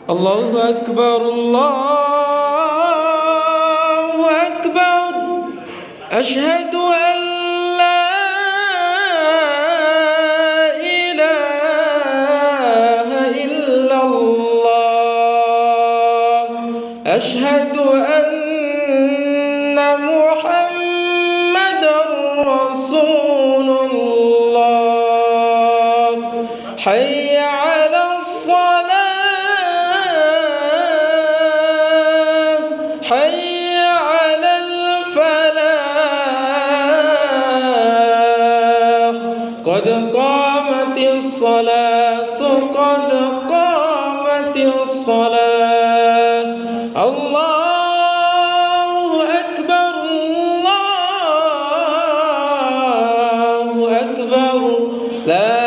الله أكبر الله أكبر أشهد أن لا إله إلا الله أشهد أن محمدا رسول الله حي على الصلاة حي على الفلاح قد قامت الصلاة قد قامت الصلاة الله أكبر الله أكبر لا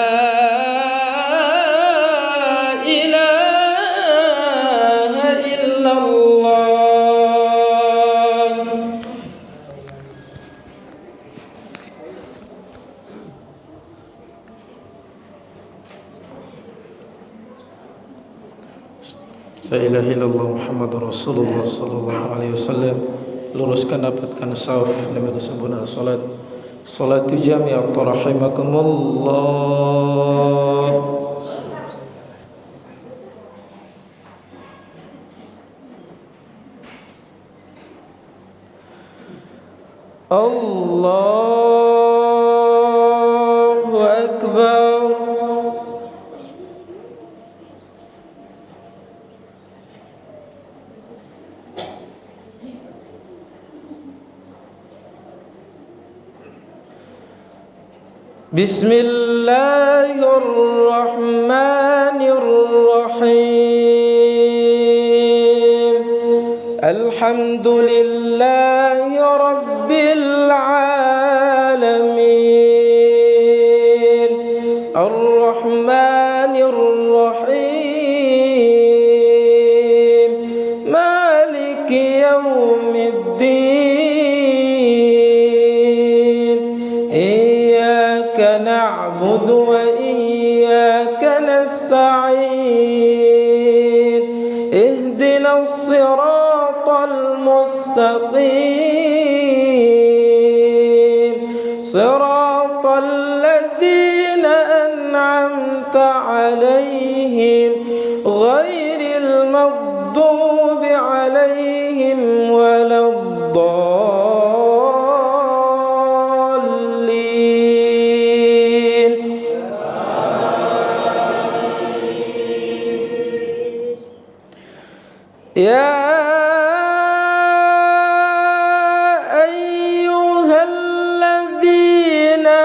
إله إلا الله. La ilaha illallah Muhammad Rasulullah sallallahu alaihi wasallam. Luruskan, dapatkan saf demi kesempurnaan salat. Salatu jami'at rahimakumullah. Allahu akbar. Bismillahirrahmanirrahim. Alhamdulillahi rabbil alamin. Ar-Rahmanir Rahim. Maliki yaumiddin. Iyyaka na'budu wa iyyaka nasta'in. Ihdinas siratal mustaqim. Siratal ladzina an'amta 'alaihim ghairil maghdubi 'alaihim waladdallin. Ya ayyuhalladzina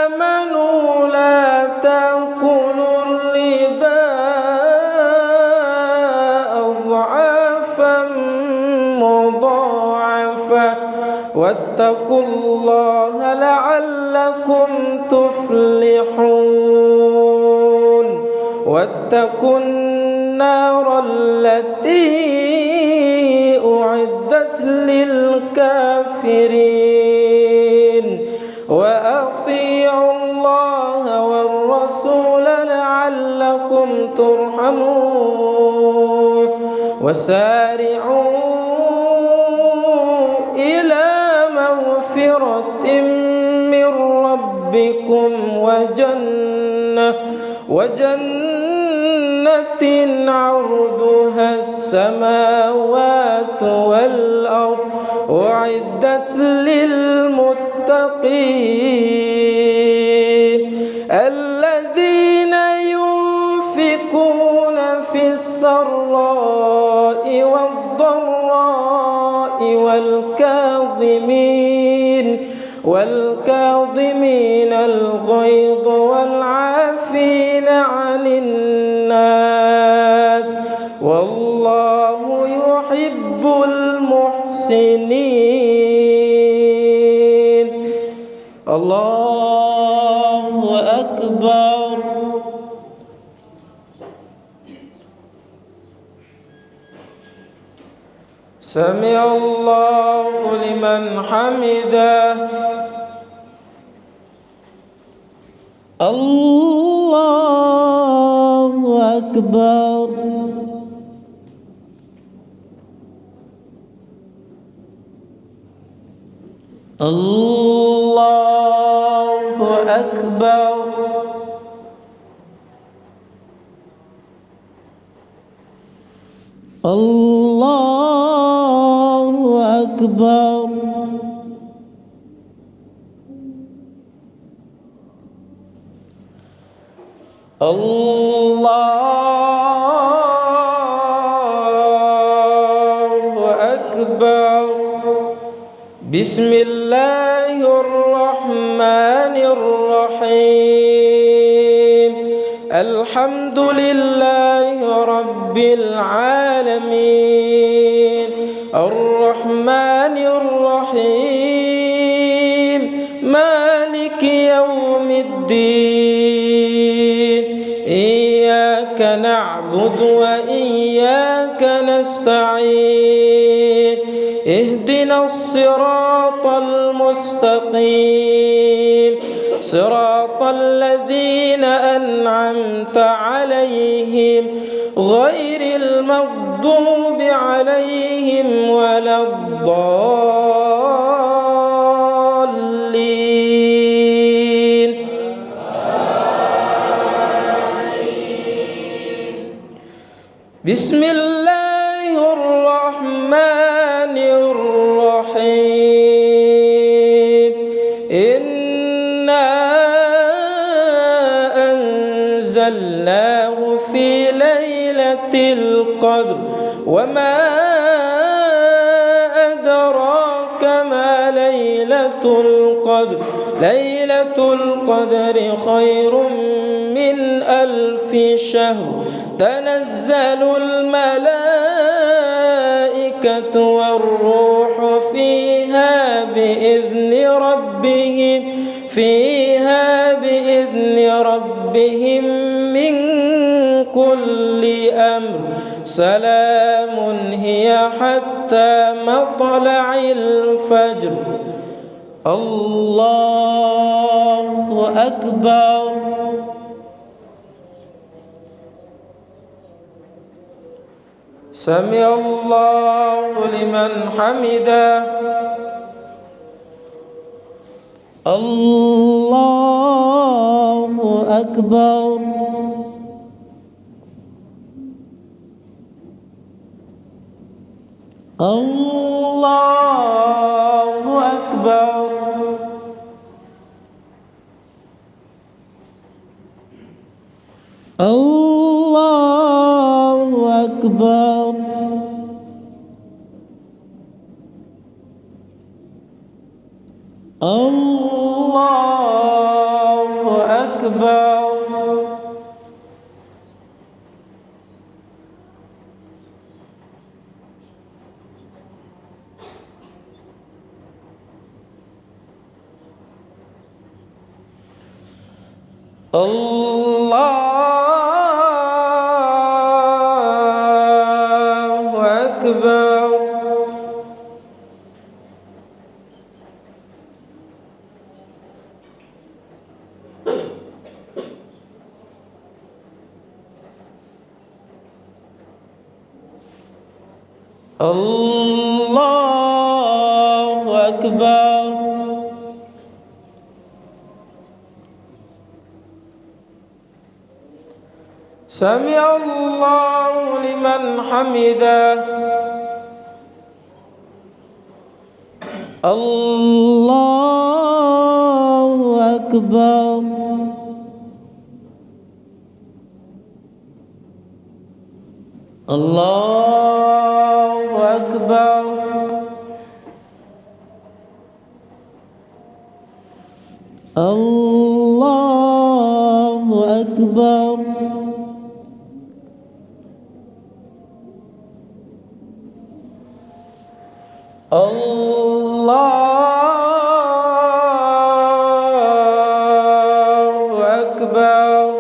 amanu la ta'kulur riba adhafan mudha'afa wattaqullaha la'allakum tuflihun. Wattaqun النار التي أعدت للكافرين وأطيعوا الله والرسول لعلكم ترحمون. وسارعوا إلى مغفرة من ربكم وجنة عرضها السماوات والأرض أعدت للمتقين الذين ينفقون في السراء والضراء والكاظمين الغيظ والعافين عن الناس والله يحب المحسنين. الله أكبر. سمع الله لمن حمده. الله أكبر. الله أكبر. الله أكبر. الله أكبر. بسم الله الرحمن الرحيم. الحمد لله رب العالمين الرحمن الرحيم مالك يوم الدين إياك نعبد وإياك نستعين اهدنا الصراط المستقيم صراط الذين أنعمت عليهم غير المغضوب عليهم ولا الضالين. بسم الله الرحمن الرحيم. إنا أنزلناه في ليلة القدر وما أدراك ما ليلة القدر. ليلة القدر خير من 1000 شهر. تنزل الملائكة والروح فيها بإذن ربهم من كل أمر. سلام هي حتى مطلع الفجر. الله أكبر. سمع الله لمن حمده. الله أكبر. الله أكبر. الله أكبر. الله أكبر. الله أكبر. الله أكبر. سمع الله لمن حمده. الله أكبر. الله أكبر. الله أكبر. الله أكبر.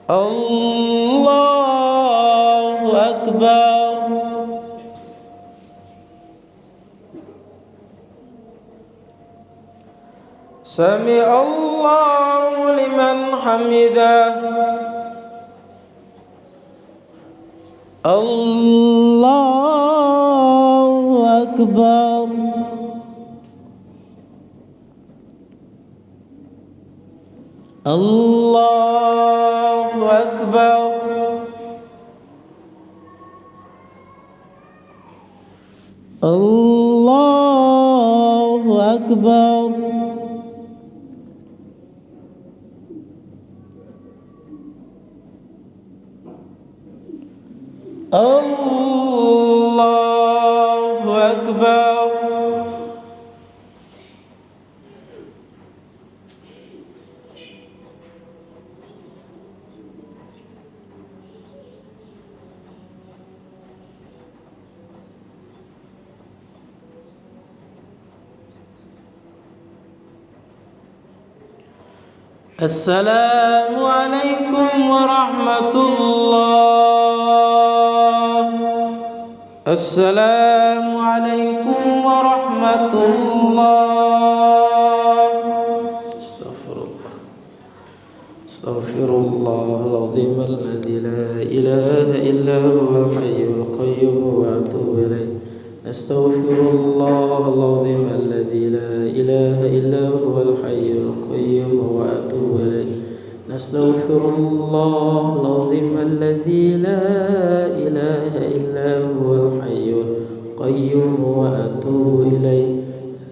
الله أكبر. سمع الله لمن حمده الله أكبر الله أكبر الله أكبر الله أكبر السلام عليكم ورحمة الله. السلام عليكم ورحمة الله. استغفر الله. استغفر الله العظيم الذي لا إله إلا هو الحي القيوم وأتوب إليه. أستغفر الله العظيم الذي لا إله إلا هو الحي القيوم وأتوب إليه. نستغفر الله العظيم الذي لا إله إلا هو الحي القيوم وأتوب إليه.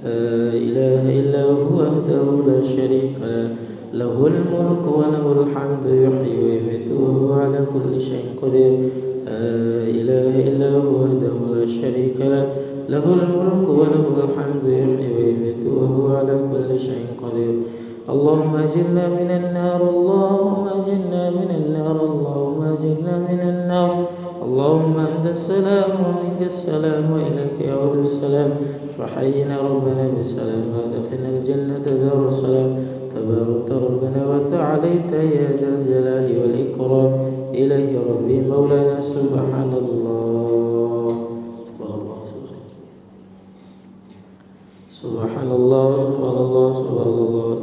لا إله إلا هو وحده لا شريك له، له الملك وله الحمد يحيي ويميت وهو على كل شيء قدير. لا إله إلا هو وحده لا شريك له، له الملك وله الحمد يحيي ويميت وهو على كل شيء قدير. اللهم أجرنا من النار، اللهم أجرنا من النار، اللهم أجرنا من النار. اللهم أنت السلام ومنك السلام وإليك يعود السلام. فحينا ربنا بالسلام وأدخلنا الجنة دار السلام. تبارك ربنا وتعاليت يا ذا الجلال والإكرام. إليه ربي مولانا. سبحان الله سبحان الله سبحان الله سبحان الله سبحان الله.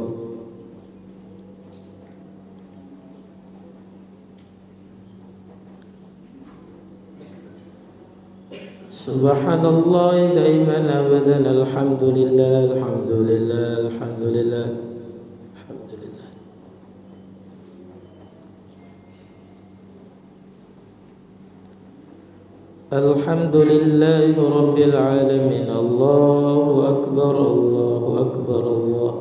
سبحان الله دائما أبدا. الحمد لله الحمد لله الحمد لله الحمد لله. الحمد لله رب العالمين. الله أكبر الله أكبر الله.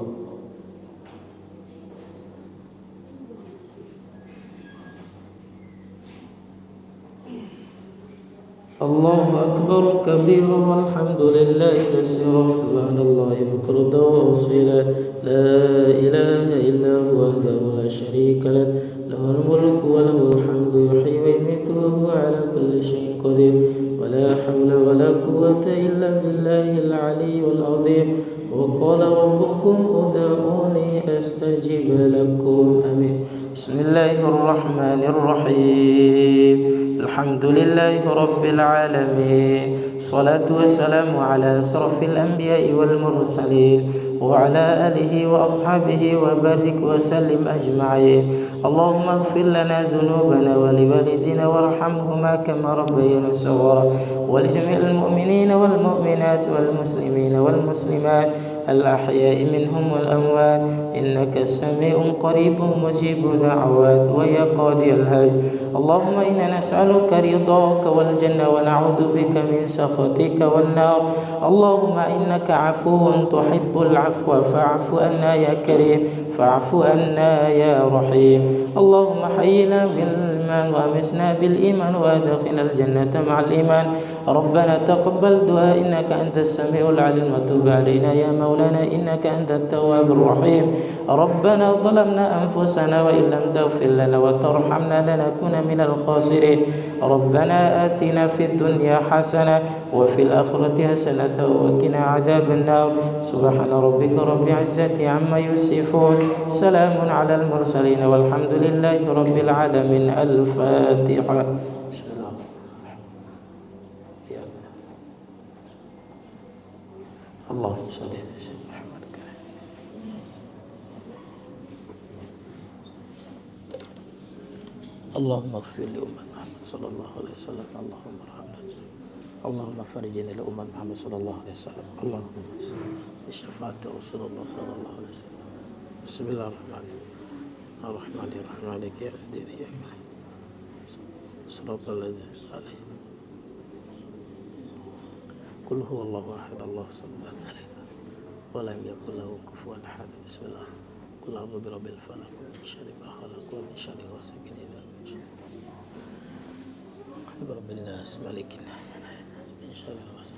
الله أكبر كبيرا والحمد لله كثيرا. سبحان الله بكرة وأصيلا. لا إله إلا هو وحده لا شريك له، له الملك وله الحمد يحيي ويميت وهو على كل شيء قدير. ولا حول ولا قوة إلا بالله العلي العظيم. وقال ربكم ادعوني أستجب لكم. آمين. بسم الله الرحمن الرحيم. الحمد لله رب العالمين. الصلاة والسلام على أشرف الأنبياء والمرسلين وعلى آله وأصحابه وبارك وسلم أجمعين. اللهم اغفر لنا ذنوبنا ولوالدينا وارحمهما كما ربيانا صغارا، ولجميع المؤمنين والمؤمنات والمسلمين والمسلمات الأحياء منهم والأموات، إنك سميع قريب مجيب دعوات ويا قاضي الحاج. اللهم إنا نسألك رضاك والجنة ونعوذ بك من سخطك والنار. اللهم إنك عفو تحب العفو فاعف عنا يا كريم، فاعف عنا يا رحيم. اللهم حينا بالإيمان وأمسنا بالإيمان وأدخلنا الجنة مع الإيمان. ربنا تقبل دعاء إنك أنت السميع العليم، وتب علينا يا مولانا إنك أنت التواب الرحيم. ربنا ظلمنا أنفسنا وإن لم تغفر لنا وترحمنا لنكون من الخاسرين. ربنا آتنا في الدنيا حسنة وفي الآخرة حسنة وقنا عذاب النار. سبحان ربك رب العزة عما يصفون، سلام على المرسلين والحمد لله رب العالمين. الفاتحة. بسم الله. اللهم صل على سيدنا محمد. اللهم اغفر لأمة محمد صلى الله عليه وسلم. اللهم ارحمنا. اللهم فرجنا لأمة محمد صلى الله عليه وسلم. اللهم بشفاعة رسول الله صلى الله عليه وسلم. بسم الله الرحمن الرحيم. مالك يوم الدين. إياك نعبد صراط الذين عليهم قل هو الله أحد الله الصمد ولم يكن له كفوا أحد. بسم الله. قل أعوذ برب الفلق من شر ما خلق ومن شر غاسق إذا وقب برب الناس مالك الناس من شر الوسواس.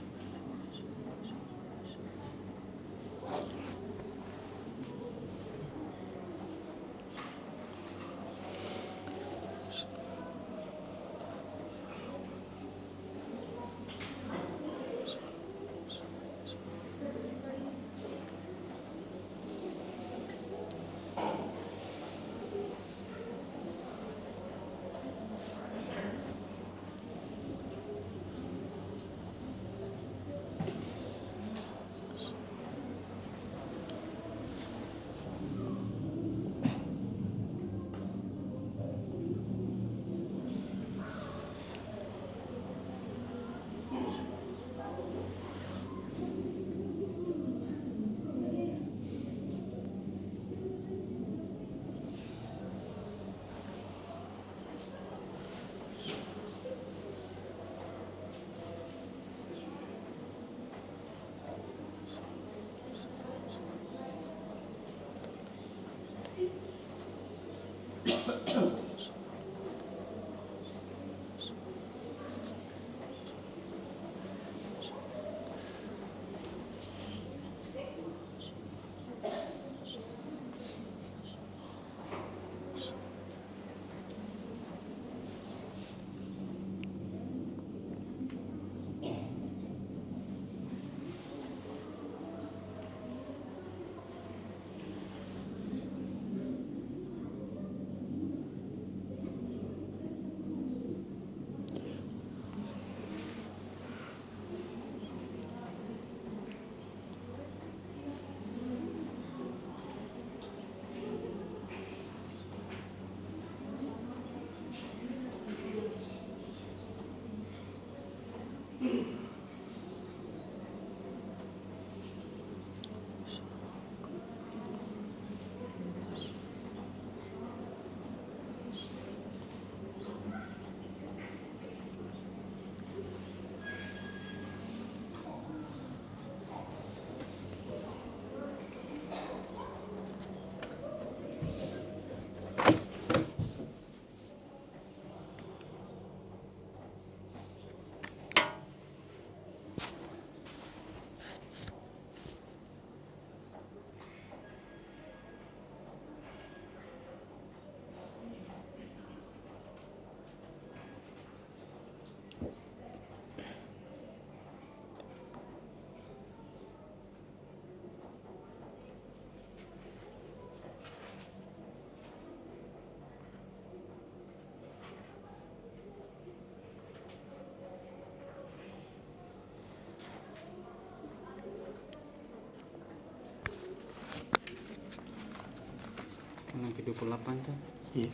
Yang ke-28 tuh. Iya.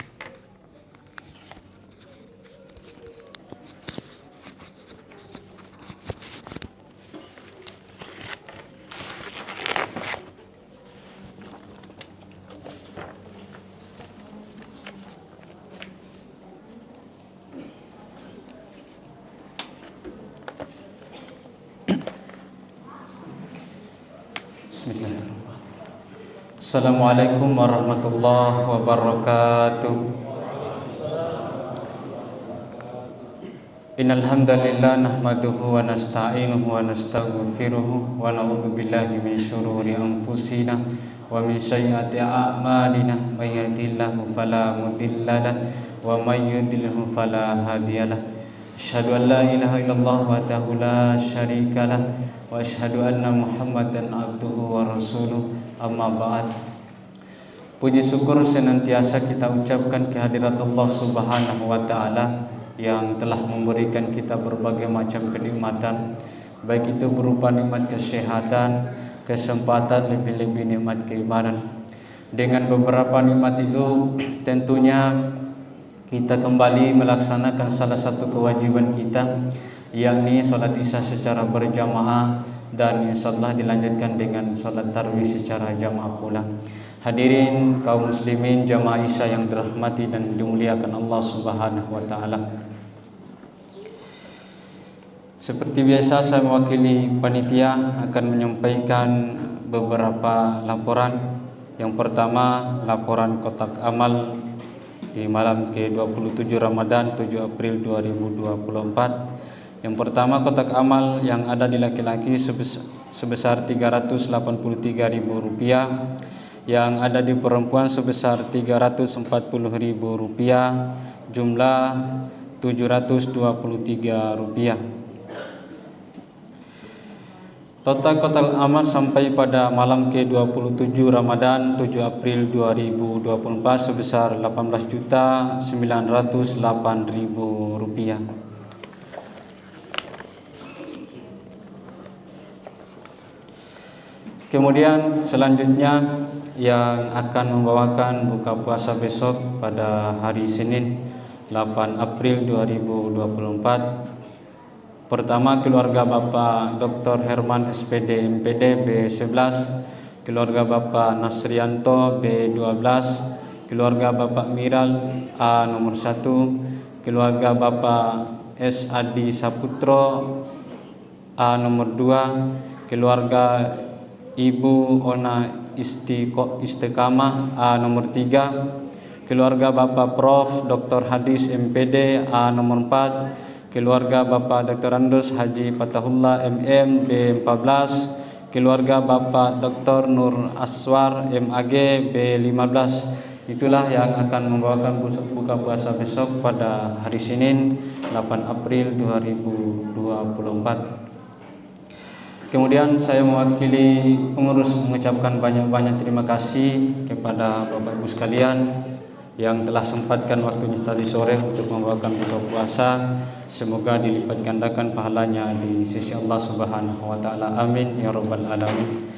Bismillahirrahmanirrahim. Assalamualaikum warahmatullahi wabarakatuh. Innal hamdalillah nahmaduhu wa nasta'inuhu wa nastaghfiruhu wa na'udzu billahi min shururi anfusina wa min sayyiati a'malina. May yahdihillahu fala mudhillalah wa may yudlilhu fala hadiyalah. Asyhadu an la ilaha illallah wahdahu la syarikalah wa asyhadu anna Muhammadan abduhu wa rasuluh. Amma ba'd. Puji syukur senantiasa kita ucapkan kehadirat Allah Subhanahu wa taala yang telah memberikan kita berbagai macam kenikmatan, baik itu berupa nikmat kesehatan, kesempatan, lebih-lebih nikmat keimanan. Dengan beberapa nikmat itu tentunya kita kembali melaksanakan salah satu kewajiban kita, yakni salat Isya secara berjamaah dan insyaallah dilanjutkan dengan salat tarawih secara jamaah pula. Hadirin kaum muslimin jamaah Isya yang dirahmati dan dimuliakan Allah Subhanahu wa taala. Seperti biasa, saya mewakili panitia akan menyampaikan beberapa laporan. Yang pertama, laporan kotak amal di malam ke-27 Ramadan 7 April 2024. Yang pertama, kotak amal yang ada di laki-laki sebesar Rp383.000, yang ada di perempuan sebesar Rp340.000, jumlah Rp723. Total kotak amal sampai pada malam ke-27 Ramadan 7 April 2024 sebesar Rp18.908.000. Kemudian selanjutnya yang akan membawakan buka puasa besok pada hari Senin 8 April 2024. Pertama, keluarga Bapak Dr. Herman SPD MPD B11, keluarga Bapak Nasrianto B12, keluarga Bapak Miral A nomor 1, keluarga Bapak S. Adi Saputro A nomor 2, keluarga Ibu Ona Istiqamah A nomor 3, keluarga Bapak Prof. Dr. Hadis MPD A nomor 4, keluarga Bapak Dr. Andus Haji Fatahullah MM B14, keluarga Bapak Dr. Nur Aswar MAG B15. Itulah yang akan membawakan buka puasa besok pada hari Senin 8 April 2024. Kemudian saya mewakili pengurus mengucapkan banyak-banyak terima kasih kepada Bapak Ibu sekalian yang telah sempatkan waktunya tadi sore untuk membawakan buka puasa. Semoga dilipat gandakan pahalanya di sisi Allah Subhanahu wa taala. Amin ya rabbal alamin.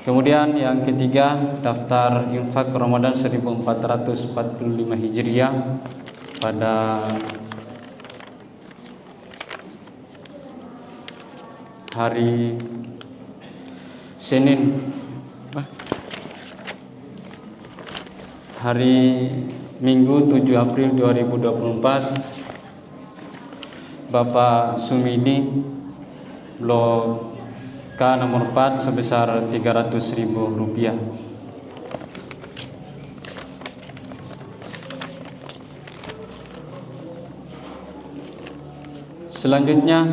Kemudian yang ketiga, daftar infak Ramadan 1445 Hijriah pada hari Senin, hari Minggu 7 April 2024, Bapak Sumidi Blok K nomor 4 sebesar Rp300.000. Selanjutnya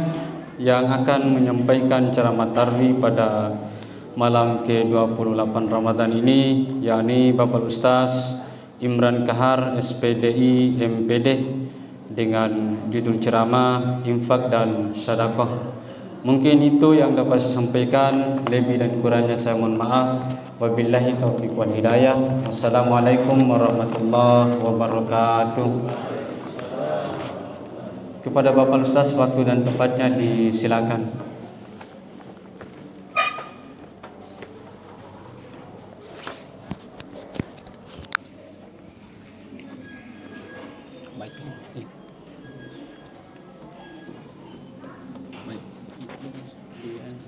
yang akan menyampaikan ceramah tarawih pada malam ke-28 Ramadan ini, yakni Bapak Ustaz Imran Kahar SPDI MPD dengan judul ceramah infak dan sedekah. Mungkin itu yang dapat saya sampaikan, lebih dan kurangnya saya mohon maaf. Wabillahi taufiq wal hidayah. Wassalamualaikum warahmatullahi wabarakatuh. Kepada Bapak Ustaz, waktu dan tempatnya disilakan.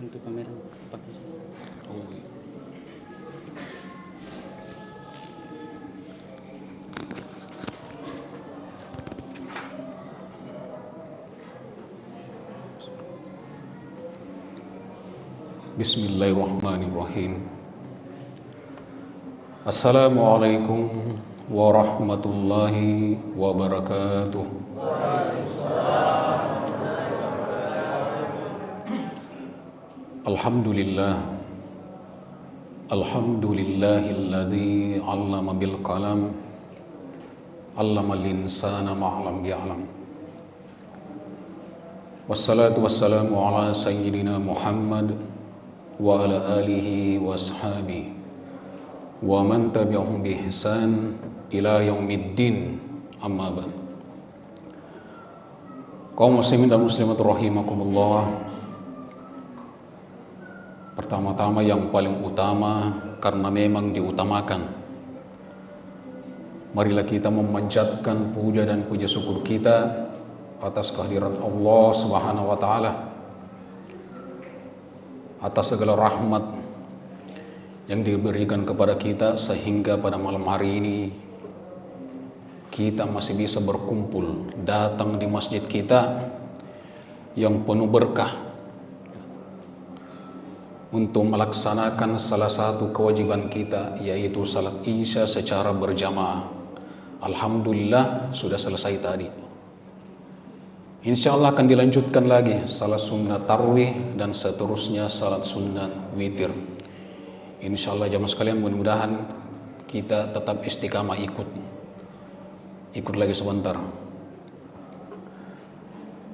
Untuk kamera pakai sini. Oh. Bismillahirrahmanirrahim. Assalamualaikum warahmatullahi wabarakatuh. Alhamdulillah. Alhamdulillahilladzi 'allama bil qalam, 'allamal insana ma lam ya'lam. Wassalatu wassalamu ala sayyidina Muhammad wa ala alihi wa ashabihi wa man tabi'ahum bi ihsan ila yaumiddin, amma ba'd. Kaum muslimin dan muslimat rahimakumullah. Pertama-tama yang paling utama, karena memang diutamakan, Marilah kita memanjatkan puja dan puja syukur kita atas kehadiran Allah Subhanahu wa taala, atas segala rahmat yang diberikan kepada kita sehingga pada malam hari ini kita masih bisa berkumpul datang di masjid kita yang penuh berkah untuk melaksanakan salah satu kewajiban kita, yaitu salat Isya secara berjamaah. Alhamdulillah sudah selesai tadi. Insya Allah akan dilanjutkan lagi salat sunnah tarawih dan seterusnya salat sunnah witir. Insya Allah jamaah sekalian, mudah-mudahan kita tetap istiqamah ikut lagi sebentar.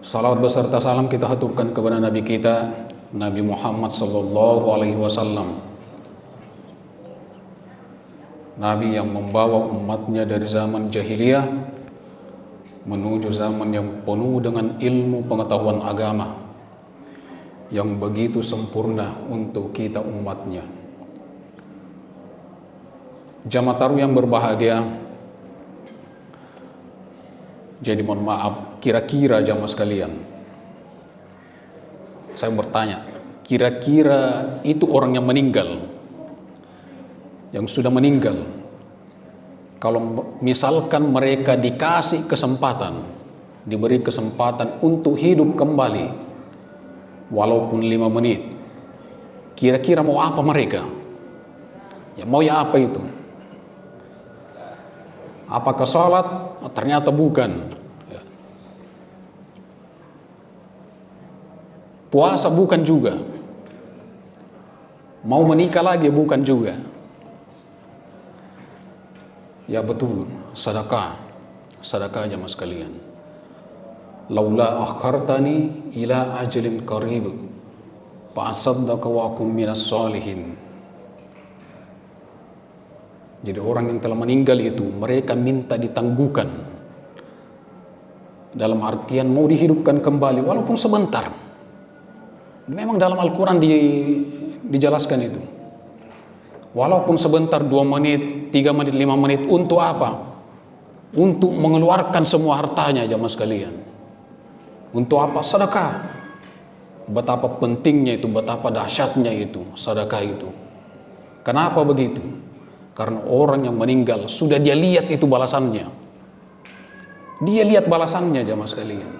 Salawat beserta salam kita haturkan kepada Nabi kita, Nabi Muhammad sallallahu alaihi wasallam, Nabi yang membawa umatnya dari zaman jahiliyah menuju zaman yang penuh dengan ilmu pengetahuan agama yang begitu sempurna untuk kita umatnya. Jamaah tarawih yang berbahagia, jadi mohon maaf, kira-kira jamaah sekalian, saya bertanya, kira-kira itu orang yang meninggal, yang sudah meninggal, kalau misalkan mereka dikasih kesempatan, diberi kesempatan untuk hidup kembali walaupun 5 menit, kira-kira mau apa mereka? Ya mau ya apa itu? Apakah sholat? Ternyata bukan. Puasa bukan juga. Mau menikah lagi bukan juga. Ya betul, sedekah jamaah sekalian. Laula akhartani ila ajalin qarib fa asaddaqa wa akum minas sholihin. Jadi orang yang telah meninggal itu mereka minta ditangguhkan, dalam artian mau dihidupkan kembali walaupun sebentar. Memang dalam Al-Quran dijelaskan itu, walaupun sebentar, 2 menit, 3 menit, 5 menit. Untuk apa? Untuk mengeluarkan semua hartanya jamaah sekalian. Untuk apa? Sedekah. Betapa pentingnya itu, betapa dahsyatnya itu sedekah itu. Kenapa begitu? Karena orang yang meninggal sudah dia lihat itu balasannya. Dia lihat balasannya jamaah sekalian.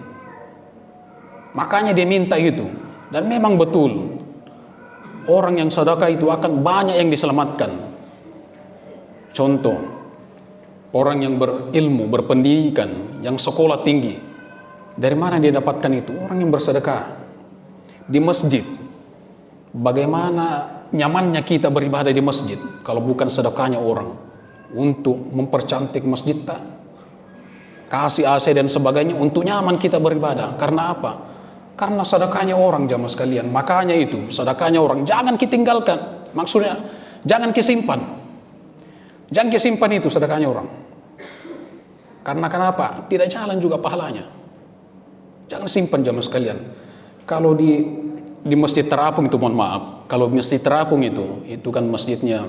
Makanya dia minta itu. Dan memang betul, orang yang sedekah itu akan banyak yang diselamatkan. Contoh, orang yang berilmu, berpendidikan, yang sekolah tinggi, dari mana dia dapatkan itu? Orang yang bersedekah di masjid. Bagaimana nyamannya kita beribadah di masjid kalau bukan sedekahnya orang untuk mempercantik masjid, kasih AC dan sebagainya untuk nyaman kita beribadah. Karena apa? Karena sedekahnya orang jamaah sekalian. Makanya itu sedekahnya orang jangan ditinggalkan. Maksudnya jangan disimpan. Jangan disimpan itu sedekahnya orang. Karena kenapa? Tidak jalan juga pahalanya. Jangan simpan jamaah sekalian. Kalau di Masjid Terapung itu, mohon maaf, kalau Masjid Terapung itu kan masjidnya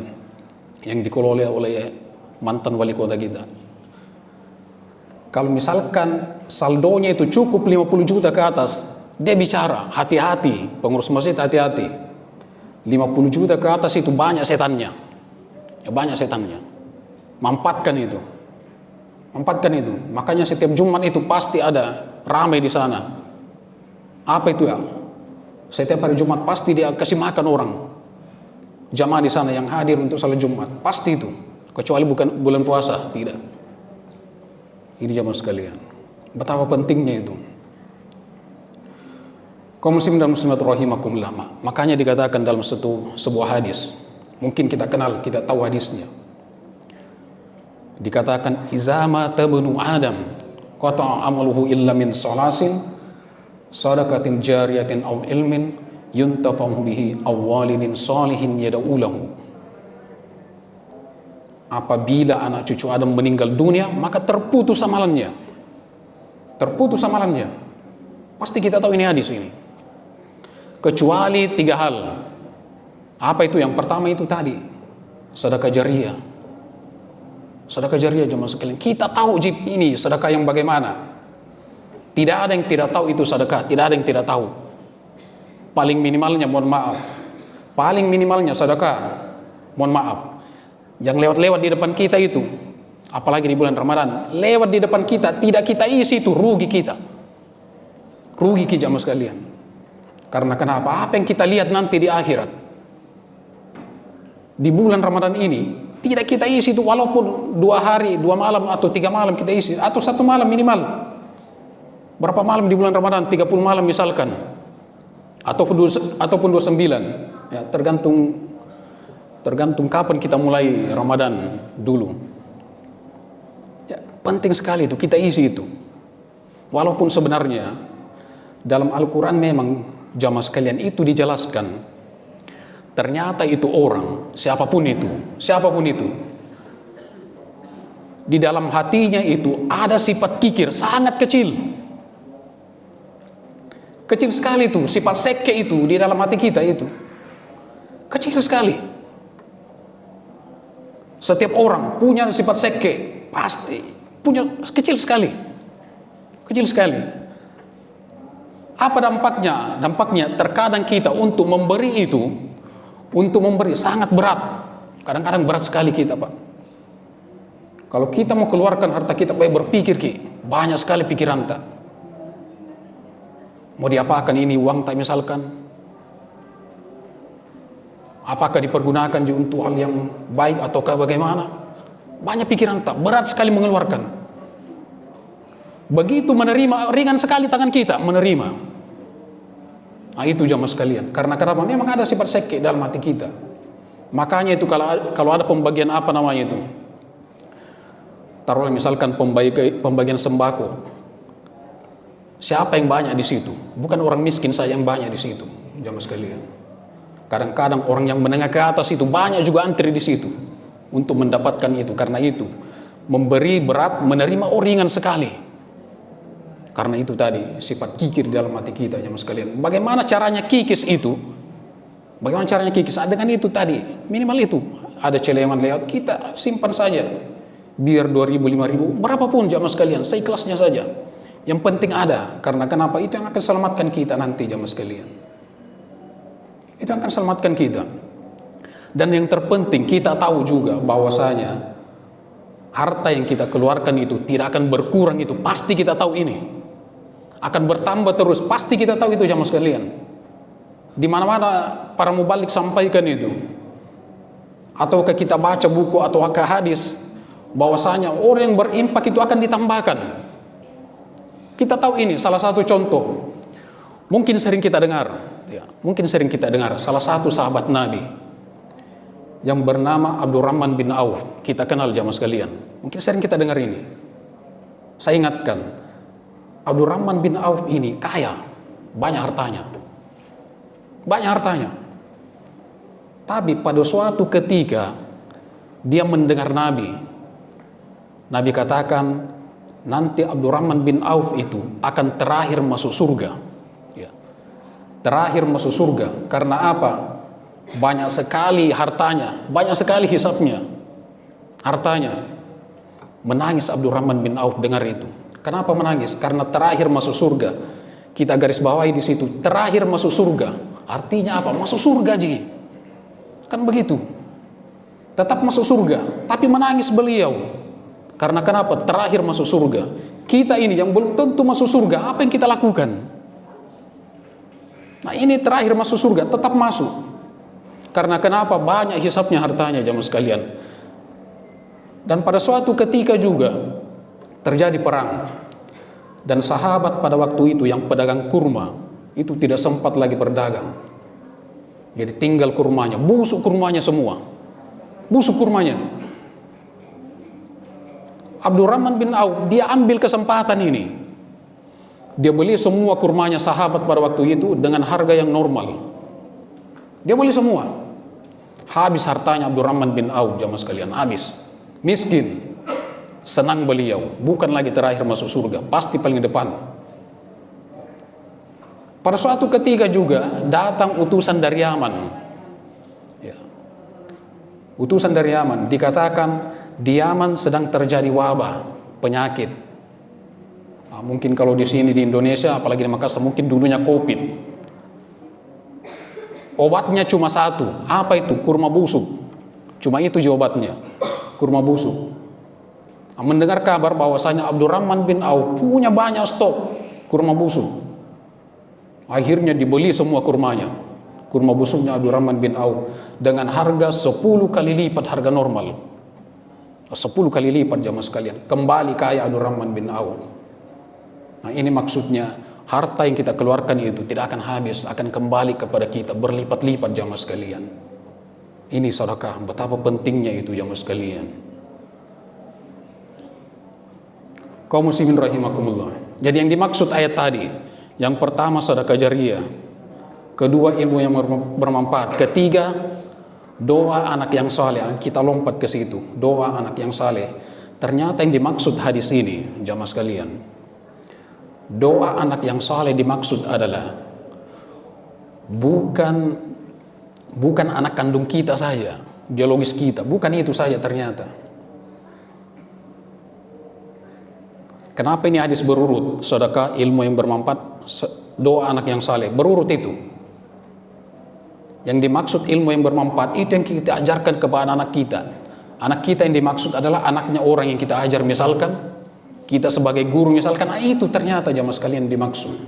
yang dikelola oleh mantan wali kota kita. Kalau misalkan saldonya itu cukup 50 juta ke atas, dia bicara, hati-hati, pengurus masjid hati-hati. 50 juta ke atas itu banyak setannya. Ya, banyak setannya. Mampatkan itu. Makanya setiap Jumat itu pasti ada ramai di sana. Apa itu ya? Setiap hari Jumat pasti dia kasih makan orang. Jamaah di sana yang hadir untuk salat Jumat, pasti itu. Kecuali bukan bulan puasa, tidak. Ini jamaah sekalian. Betapa pentingnya itu. Kaum muslimin dan muslimat rahimakumullah. Makanya dikatakan dalam sebuah hadis, mungkin kita kenal, kita tahu hadisnya. Dikatakan izama tabnu adam qata amaluhu illa min salasin sadaqatin jariyatin aw ilmin yuntafa'u bihi aw walidin salihin yad'u lahu. Apabila anak cucu Adam meninggal dunia, maka terputus amalannya. Pasti kita tahu ini hadis ini. Kecuali 3 hal. Apa itu? Yang pertama itu tadi, sedekah jariyah. Sedekah jariah jemaah sekalian. Kita tahu ini sedekah yang bagaimana. Tidak ada yang tidak tahu itu sedekah. Tidak ada yang tidak tahu. Paling minimalnya mohon maaf. Paling minimalnya sedekah. Mohon maaf. Yang lewat-lewat di depan kita itu, apalagi di bulan Ramadan, lewat di depan kita, tidak kita isi itu, rugi kita. Rugi kita jemaah sekalian. Karena kenapa? Apa yang kita lihat nanti di akhirat. Di bulan Ramadan ini, tidak kita isi itu walaupun 2 hari, 2 malam atau 3 malam kita isi, atau 1 malam minimal. Berapa malam di bulan Ramadan? 30 malam misalkan, ataupun 29, ya, tergantung kapan kita mulai Ramadan dulu. Ya, penting sekali itu kita isi itu. Walaupun sebenarnya dalam Al-Quran memang jamaah sekalian itu dijelaskan. Ternyata itu orang, siapapun itu, di dalam hatinya itu ada sifat kikir sangat kecil. Kecil sekali itu, sifat seke itu di dalam hati kita itu. Kecil sekali. Setiap orang punya sifat seke, pasti punya, kecil sekali. Kecil sekali. Apa dampaknya? Dampaknya terkadang kita untuk memberi itu, sangat berat. Kadang-kadang berat sekali kita, Pak. Kalau kita mau keluarkan harta kita, Pak, berpikir, banyak sekali pikiran tak. Mau diapakan ini uang tak misalkan? Apakah dipergunakan untuk hal yang baik ataukah bagaimana? Banyak pikiran tak, berat sekali mengeluarkan. Begitu menerima, ringan sekali tangan kita menerima. Nah, itu jamaah sekalian. Karena kenapa? Memang ada sifat seke dalam hati kita. Makanya itu kalau ada pembagian apa namanya itu, taruhlah misalkan pembagian sembako. Siapa yang banyak di situ? Bukan orang miskin saja yang banyak di situ, jamaah sekalian. Kadang-kadang orang yang menengah ke atas itu banyak juga antri di situ untuk mendapatkan itu. Karena itu memberi berat, menerima ringan sekali. Karena itu tadi sifat kikir di dalam hati kita, jemaah sekalian. Bagaimana caranya kikis itu? Bagaimana caranya kikis? Dengan itu tadi, minimal itu. Ada celeman lewat, kita simpan saja. Biar 2.000, 5.000, berapapun jemaah sekalian, seikhlasnya saja. Yang penting ada. Karena kenapa? Itu yang akan selamatkan kita nanti, jemaah sekalian. Itu akan selamatkan kita. Dan yang terpenting kita tahu juga bahwasanya harta yang kita keluarkan itu tidak akan berkurang, itu pasti kita tahu ini. Akan bertambah terus, pasti kita tahu itu jamaah sekalian. Di mana-mana para mubalik sampaikan itu. Ataukah kita baca buku atau hadis bahwasanya orang yang berimpak itu akan ditambahkan. Kita tahu ini salah satu contoh. Mungkin sering kita dengar, salah satu sahabat Nabi yang bernama Abdurrahman bin Auf. Kita kenal jamaah sekalian. Mungkin sering kita dengar ini. Saya ingatkan, Abdurrahman bin Auf ini kaya, banyak hartanya. Tapi pada suatu ketika dia mendengar Nabi katakan nanti Abdurrahman bin Auf itu akan terakhir masuk surga. Ya. Terakhir masuk surga. Karena apa? Banyak sekali hartanya, banyak sekali hisabnya, hartanya. Menangis Abdurrahman bin Auf dengar itu. Kenapa menangis? Karena terakhir masuk surga. Kita garis bawahi di situ, terakhir masuk surga. Artinya apa? Masuk surga, Ji. Kan begitu. Tetap masuk surga, tapi menangis beliau. Karena kenapa? Terakhir masuk surga. Kita ini yang belum tentu masuk surga, apa yang kita lakukan? Nah, ini terakhir masuk surga, tetap masuk. Karena kenapa? Banyak hisapnya hartanya, jamaah sekalian. Dan pada suatu ketika juga terjadi perang. Dan sahabat pada waktu itu yang pedagang kurma itu tidak sempat lagi berdagang. Jadi tinggal kurmanya, busuk kurmanya semua. Busuk kurmanya. Abdurrahman bin Auf dia ambil kesempatan ini. Dia beli semua kurmanya sahabat pada waktu itu dengan harga yang normal. Dia beli semua. Habis hartanya Abdurrahman bin Auf, jamaah sekalian, habis. Miskin. Senang beliau, bukan lagi terakhir masuk surga, pasti paling depan. Pada suatu ketika juga datang utusan dari Yaman. Ya. Utusan dari Yaman dikatakan Di Yaman sedang terjadi wabah, penyakit. Mungkin kalau di sini di Indonesia, apalagi di Makassar, mungkin dulunya COVID. Obatnya cuma satu. Apa itu? Kurma busuk. Cuma itu obatnya, kurma busuk. Mendengar kabar bahwasanya Abdurrahman bin Auf punya banyak stok kurma busuk. Akhirnya dibeli semua kurmanya. Kurma busuknya Abdurrahman bin Auf dengan harga 10 kali lipat harga normal. 10 kali lipat jamaah sekalian. Kembali kaya Abdurrahman bin Auf. Nah, ini maksudnya harta yang kita keluarkan itu tidak akan habis, akan kembali kepada kita berlipat-lipat jamaah sekalian. Ini sedekah, betapa pentingnya itu jamaah sekalian. Kaum muslimin rahimakumullah. Jadi yang dimaksud ayat tadi, yang pertama sedekah jariyah, kedua ilmu yang bermanfaat, ketiga doa anak yang saleh. Kita lompat ke situ, doa anak yang saleh. Ternyata yang dimaksud hadis ini jamaah sekalian, doa anak yang saleh dimaksud adalah bukan anak kandung kita saja, biologis kita, bukan itu saja ternyata. Kenapa ini hadis berurut? Sedekah, ilmu yang bermanfaat, doa anak yang saleh, berurut itu. Yang dimaksud ilmu yang bermanfaat itu yang kita ajarkan kepada anak kita. Anak kita yang dimaksud adalah anaknya orang yang kita ajar, misalkan kita sebagai guru misalkan, itu ternyata jamaah sekalian dimaksud.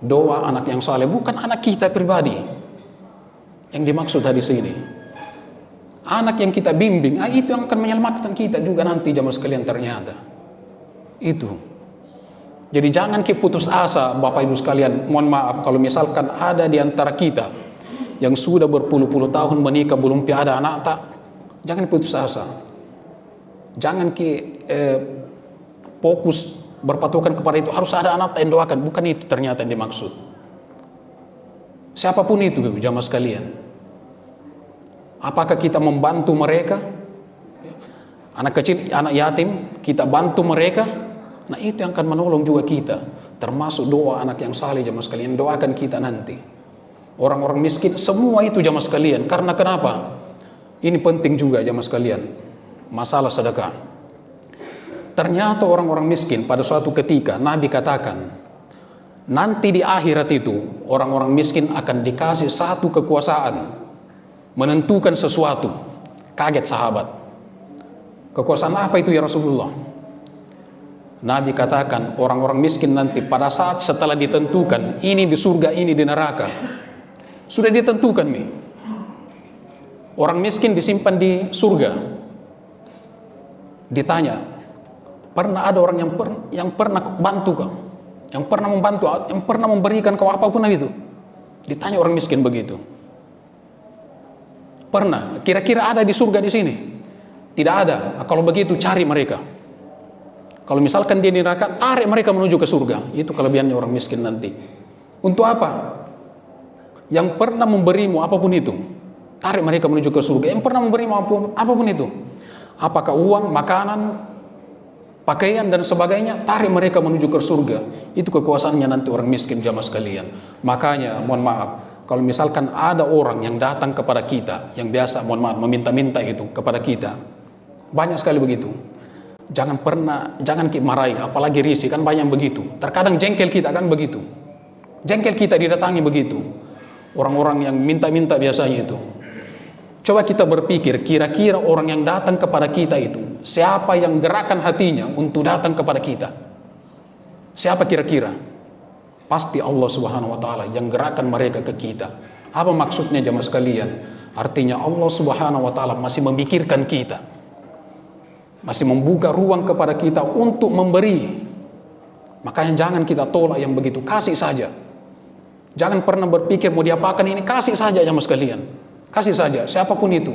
Doa anak yang saleh, bukan anak kita pribadi yang dimaksud hadis ini. Anak yang kita bimbing, itu yang akan menyelamatkan kita juga nanti jamaah sekalian ternyata. Itu. Jadi jangan kita putus asa Bapak Ibu sekalian. Mohon maaf kalau misalkan ada di antara kita yang sudah berpuluh-puluh tahun menikah belum ada anak tak, jangan putus asa. Jangan fokus berpatokan kepada itu harus ada anak yang doakan, bukan itu ternyata yang dimaksud. Siapapun itu jamaah sekalian. Apakah kita membantu mereka? Anak kecil, anak yatim, kita bantu mereka. Nah, itu yang akan menolong juga kita. Termasuk doa anak yang saleh jamaah sekalian, doakan kita nanti. Orang-orang miskin, semua itu jamaah sekalian. Karena kenapa? Ini penting juga jamaah sekalian. Masalah sedekah. Ternyata orang-orang miskin pada suatu ketika Nabi katakan, nanti di akhirat itu orang-orang miskin akan dikasih satu kekuasaan menentukan sesuatu. Kaget sahabat. Kekuasaan apa itu ya Rasulullah? Nabi katakan orang-orang miskin nanti pada saat setelah ditentukan ini di surga, ini di neraka, sudah ditentukan nih. Orang miskin disimpan di surga. Ditanya, pernah ada orang yang pernah bantu kau, yang pernah membantu, yang pernah memberikan kau apapun itu? Ditanya orang miskin begitu. Pernah? Kira-kira ada di surga di sini? Tidak ada. Kalau begitu cari mereka. Kalau misalkan dia di neraka, tarik mereka menuju ke surga. Itu kelebihannya orang miskin nanti. Untuk apa? Yang pernah memberimu apapun itu, tarik mereka menuju ke surga. Yang pernah memberimu apapun itu, apakah uang, makanan, pakaian dan sebagainya, tarik mereka menuju ke surga. Itu kekuasaannya nanti orang miskin jamaah sekalian. Makanya mohon maaf, kalau misalkan ada orang yang datang kepada kita, yang biasa mohon maaf meminta-minta itu kepada kita, banyak sekali begitu. Jangan kita marahi, apalagi risih, kan banyak begitu. Terkadang jengkel kita kan begitu. Jengkel kita didatangi begitu. Orang-orang yang minta-minta biasanya itu. Coba kita berpikir, kira-kira orang yang datang kepada kita itu, siapa yang gerakan hatinya untuk datang kepada kita? Siapa kira-kira? Pasti Allah Subhanahu wa taala yang gerakan mereka ke kita. Apa maksudnya jamaah sekalian? Artinya Allah Subhanahu wa taala masih memikirkan kita. Masih membuka ruang kepada kita untuk memberi. Makanya jangan kita tolak yang begitu, kasih saja. Jangan pernah berpikir mau diapakan ini, kasih saja jamaah sekalian. Kasih saja, siapapun itu.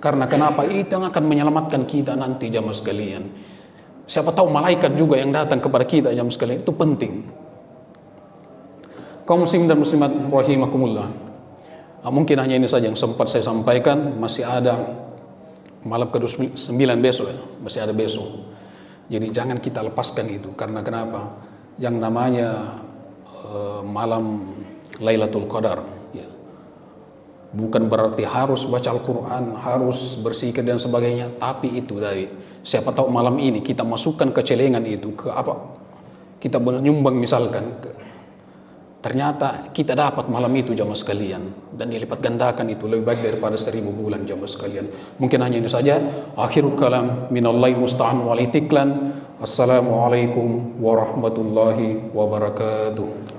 Karena kenapa? Itu yang akan menyelamatkan kita nanti jamaah sekalian. Siapa tahu malaikat juga yang datang kepada kita jamaah sekalian, itu penting. Kaum muslimin dan muslimat rahimakumullah. Mungkin hanya ini saja yang sempat saya sampaikan, masih ada malam ke-9 besok ya, masih ada besok. Jadi jangan kita lepaskan itu. Karena kenapa? Yang namanya malam Lailatul Qadar ya. Bukan berarti harus baca Al-Quran, harus berzikir dan sebagainya. Tapi itu tadi, siapa tahu malam ini kita masukkan ke celengan itu, ke apa? Kita menyumbang misalkan, ternyata kita dapat malam itu jamaah sekalian, dan dilipat gandakan itu lebih baik daripada 1000 bulan jamaah sekalian. Mungkin hanya ini saja. Akhirul kalam minallahi musta'an walitiklan. Assalamualaikum warahmatullahi wabarakatuh.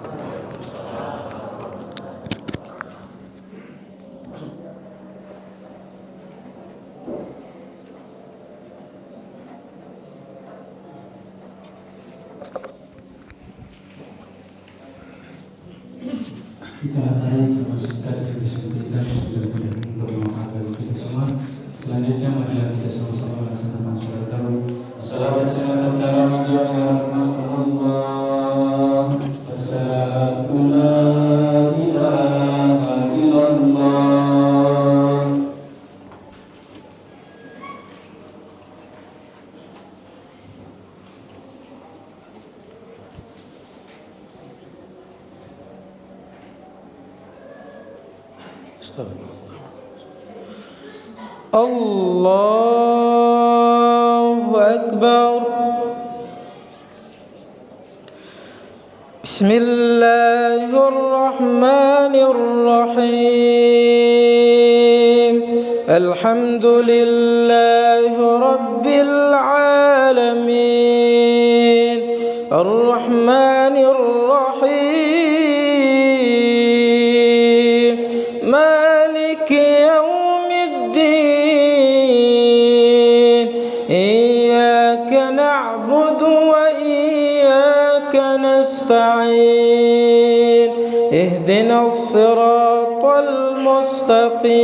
Itulah tadi sama singkat yang bisa kita untuk memaafkan kita semua. Selanjutnya marilah kita sama-sama melaksanakan sholat tarawih. Assalamualaikum warahmatullahi wabarakatuh. Assalatu la ilaha illallah. Allahu Akbar. Bismillahirrahmanirrahim. Alhamdulillahi Rabbil alamin. Ar-Rahmanir Rahim. Maliki yawmiddin. Iyyaka na'budu wa iyyaka nasta'in. Ihdinas siratal mustaqim.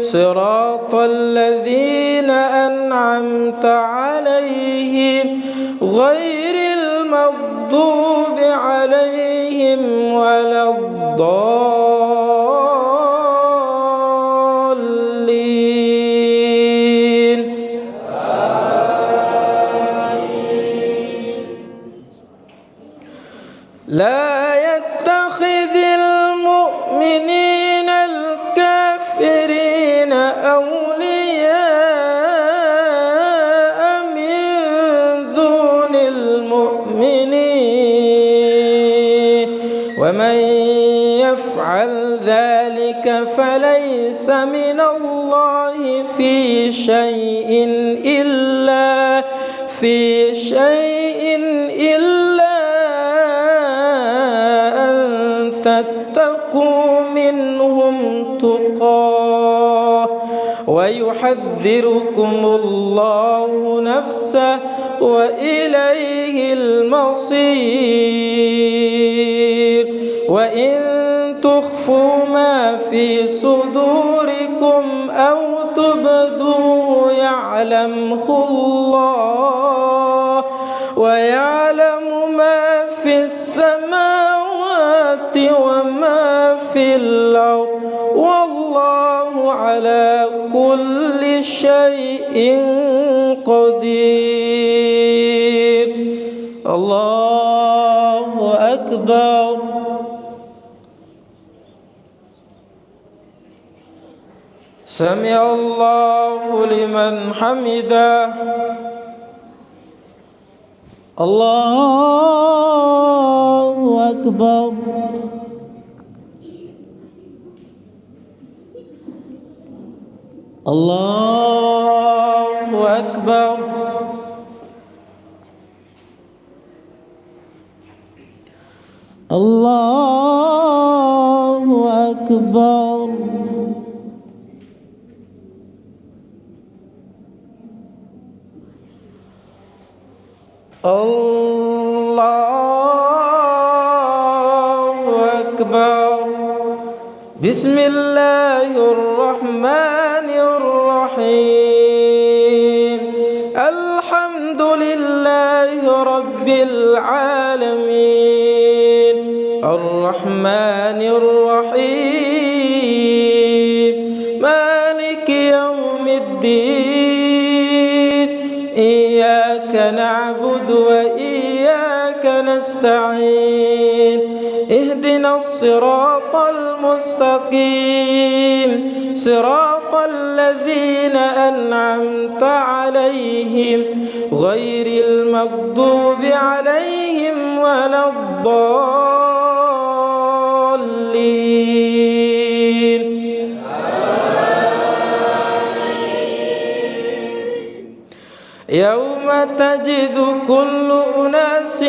Siratal ladzina an'amta 'alaihim ghairil maghdubi 'alaihim waladdallin. لا يتخذ المؤمنين الكافرين أولياء من دون المؤمنين ومن يفعل ذلك فليس من الله في شيء إلا تتقوا منهم تقاه ويحذركم الله نفسه وإليه المصير. وإن تخفوا ما في صدوركم أو تبدوه يعلمه الله ويعلم ما في السماوات وما في الأرض والله على كل شيء قدير. الله أكبر. سمع الله لمن حمده. الله أكبر. الله أكبر. الله أكبر. الله أكبر. بسم الله الرحمن الرحيم. الحمد لله رب العالمين. الرحمن الرحيم. مالك يوم الدين. إياك نعبد وإياك نستعين. اهدنا اهدنا الصراط المستقيم صراط الذين أنعمت عليهم غير المغضوب عليهم ولا الضالين. يوم تجد كل أناس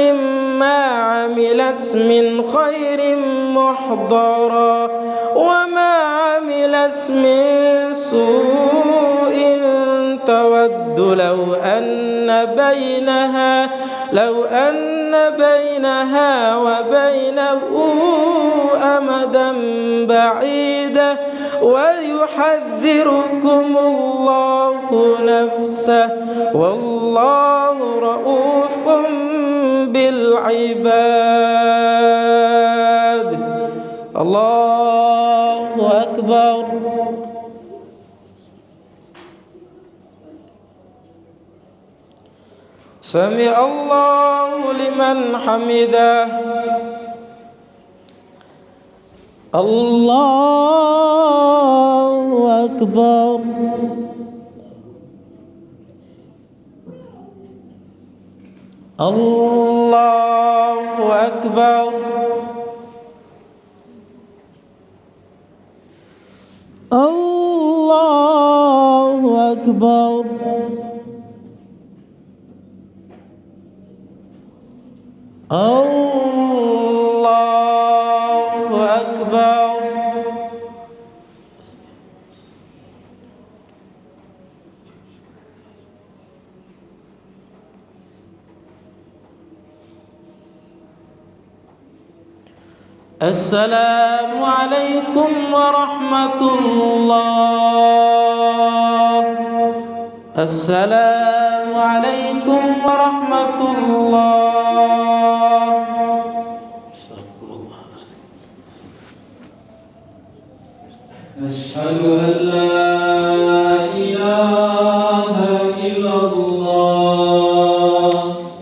ما عملت من خير محضرا وما عملت من سوء تود لو أن بينها وبينه أمدا بعيدا ويحذركم الله نفسه والله رؤوف بالعباد. الله أكبر. سمع الله لمن حمده. الله أكبر. الله أكبر. الله أكبر. الله أكبر. السلام عليكم ورحمة الله. السلام عليكم ورحمة الله. أشهد أن لا إله إلا الله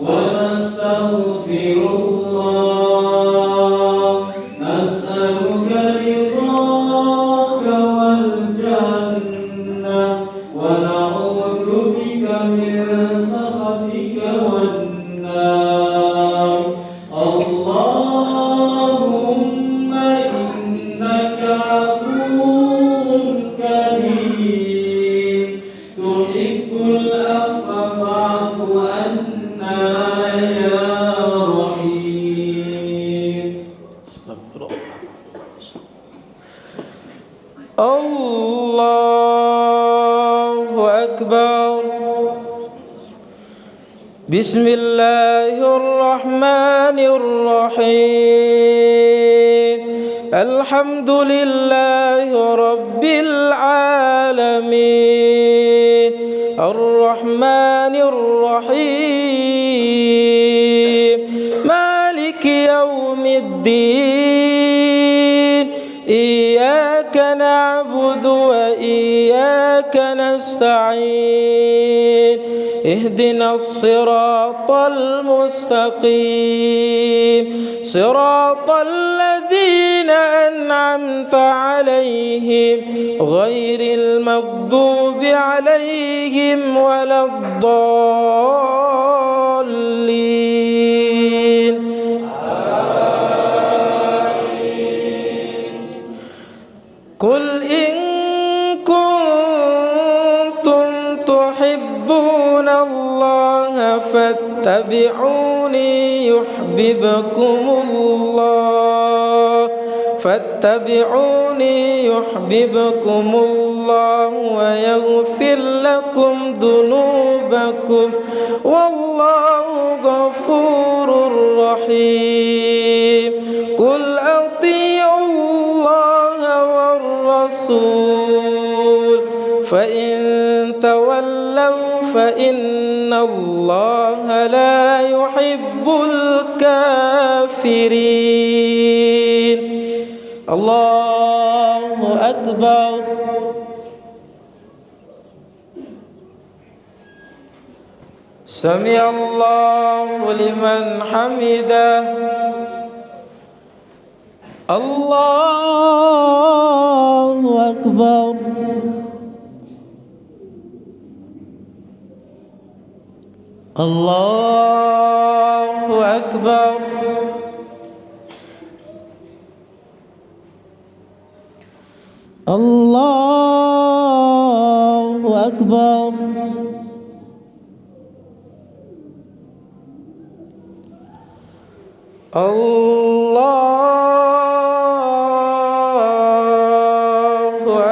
ونستغفر الله نسألك رضاك والجنة ونعوذ بك من سخطك والنار. اللهم إنك عفو كريم تحب العفو فاعف عنا يا رحيم. الله أكبر. بسم الله الرحمن الرحيم. الحمد لله رب العالمين الرحمن الرحيم مالك يوم الدين إياك نعبد وإياك نستعين اهدنا الصراط المستقيم صراط الذين أنعمت عليهم غير المغضوب عليهم ولا الضالين. قل إن كنتم تحبون الله فاتبعوني يحببكم الله ويغفر لكم ذنوبكم والله غفور رحيم. قل أطيعوا الله والرسول فإن تولوا فإن الله لا يحب الكافرين. الله أكبر. سمع الله لمن حمده. الله أكبر. الله أكبر. الله أكبر. الله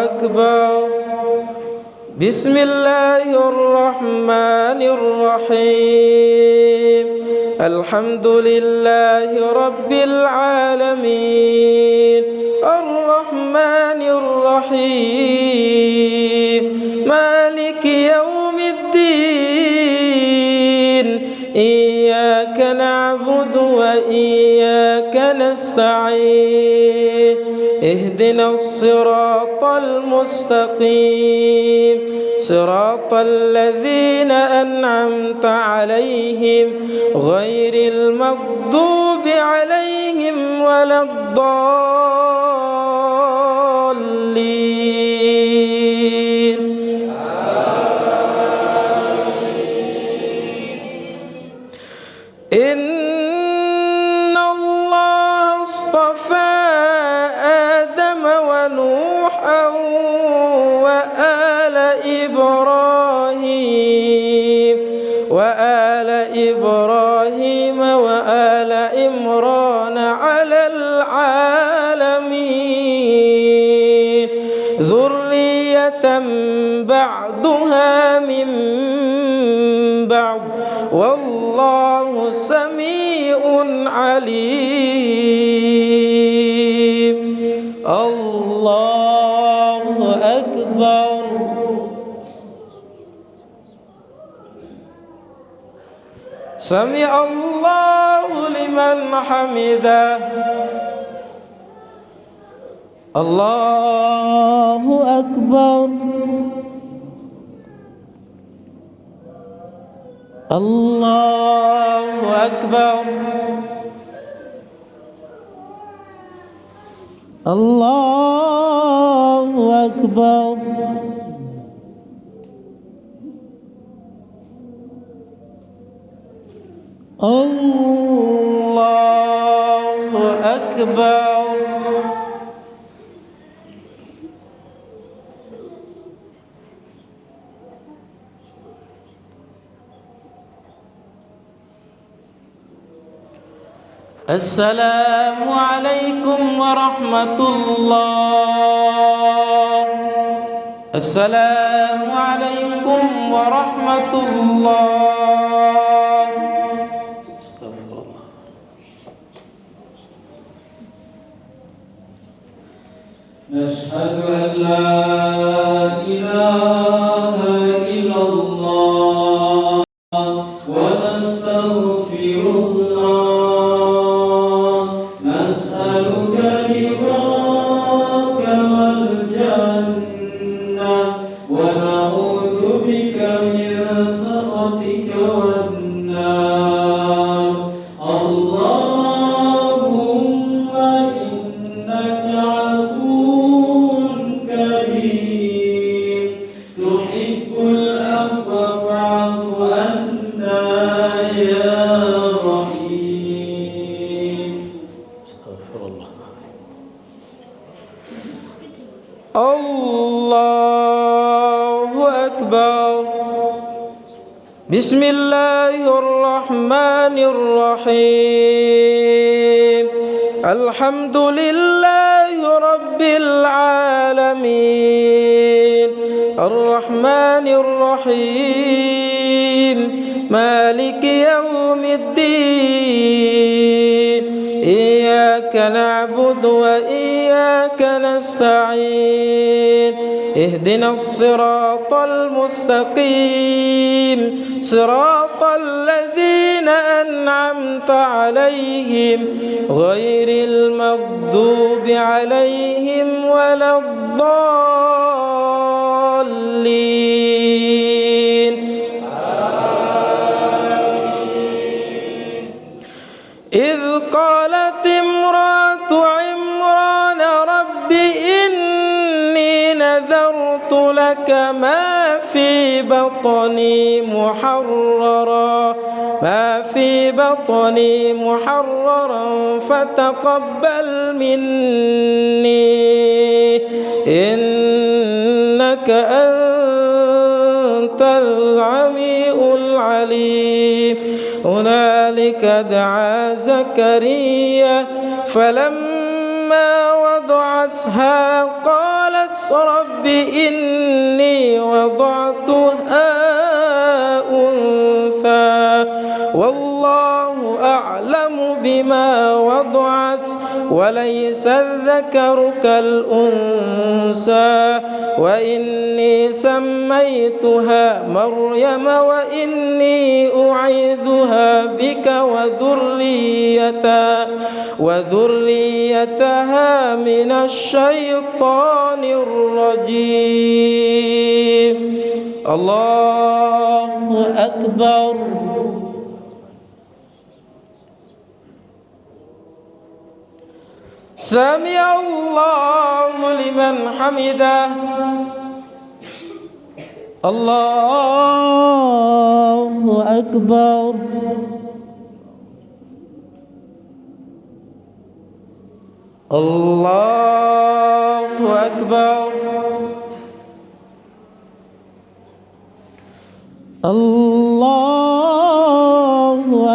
أكبر. بسم الله الرحمن الرحيم. الحمد لله رب العالمين الرحمن الرحيم مالك يوم الدين إياك نعبد وإياك نستعين اهدنا الصراط المستقيم صراط الذين أنعمت عليهم غير المغضوب عليهم ولا الضالين. إن الله اصطفى آدم ونوحا وآل إبراهيم وآل عمران على العالمين ذرية بعضها من بعض والله سميع عليم. الله أكبر. سمع الله لمن حمده. الله أكبر. الله أكبر. الله أكبر. الله أكبر. السلام عليكم ورحمة الله. السلام عليكم ورحمة الله. استغفر الله. نشهد أن لا إله إلا الله ونستغفر الله نسألك رضاك والجنة ونعوذ بك من سخطك والنار. اللهم إنك عفو كريم تحب العفو فاعف عنا يا رحيم. استغفر الله. الله أكبر. بسم الله الرحمن الرحيم. الحمد لله رب العالمين الرحمن الرحيم مالك يوم الدين إياك نعبد وإياك نستعين اهدنا الصراط المستقيم صراط الذين أنعمت عليهم غير المغضوب عليهم ولا الضالين. إذ قالت امرأة عمران إني نذرت لك ما في بطني محررا فتقبل مني إنك أنت السميع العليم. هنالك دعا زكريا فلما وضعتها قالت رب إني وضعتها أنثى والله أعلم بما وضعت وليس الذكر كالأنثى وإني سميتها مريم وإني أعيذها بك وذريتها من الشيطان الرجيم. الله أكبر. سمع الله لمن حمده. الله أكبر. الله أكبر. الله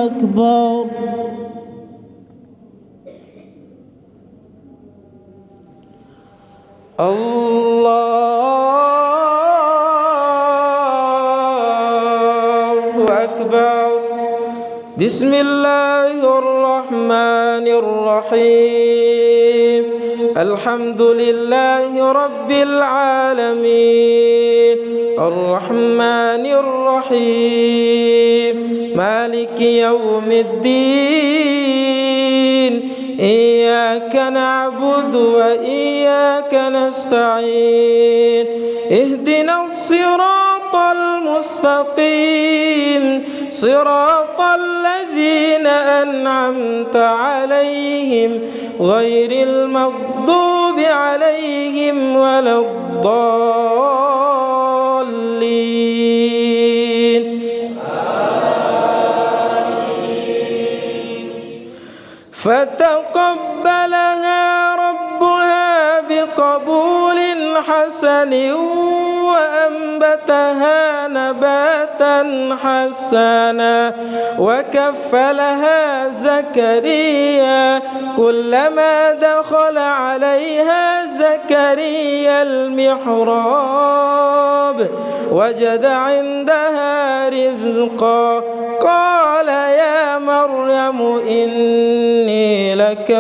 أكبر. الله أكبر. بسم الله الرحمن الرحيم. الحمد لله رب العالمين الرحمن الرحيم مالك يوم الدين إياك نعبد وإياك نستعين اهدنا الصراط المستقيم صراط الذين أنعمت عليهم غير المغضوب عليهم ولا الضالين. فتقبلها ربها بقبول حسن وأنبتها نباتا حسنا وكفلها زكريا كلما دخل عليها زكريا المحراب وجد عندها رزقا قال يا مريم إني لك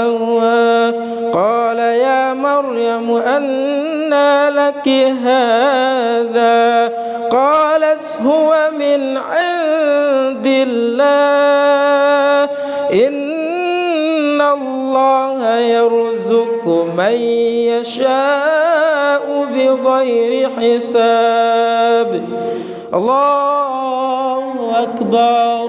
قال يا مريم أنى لك هذا قالت هو من عند الله إن الله يرزق من يشاء بغير حساب. الله أكبر.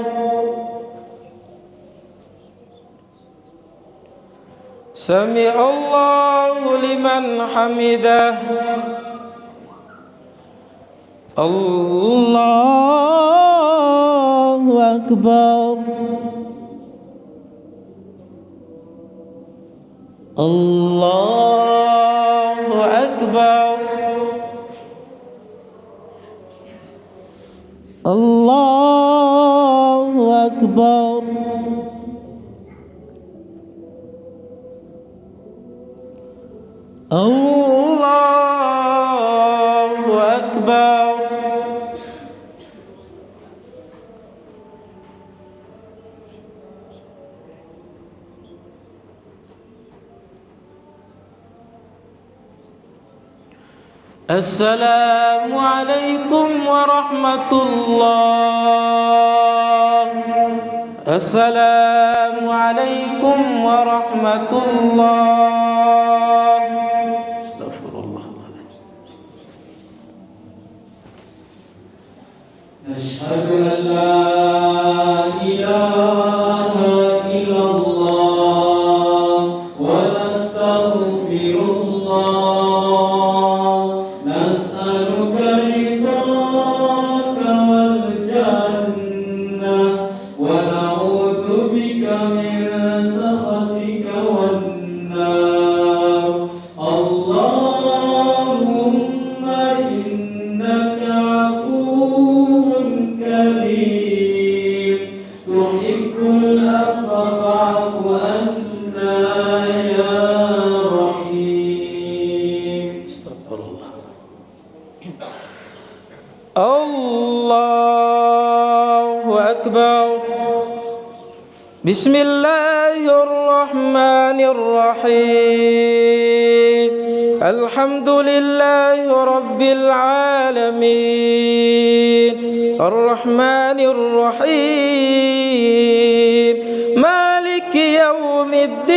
سمع الله لمن حمده. الله أكبر. الله أكبر. الله أكبر. الله أكبر. السلام عليكم ورحمة الله. السلام عليكم ورحمة الله. استغفر الله. نشهد أن لا إله إلا الله ونستغفر الله الله أكبر. بسم الله الرحمن الرحيم. الحمد لله رب العالمين الرحمن الرحيم مالك يوم الدين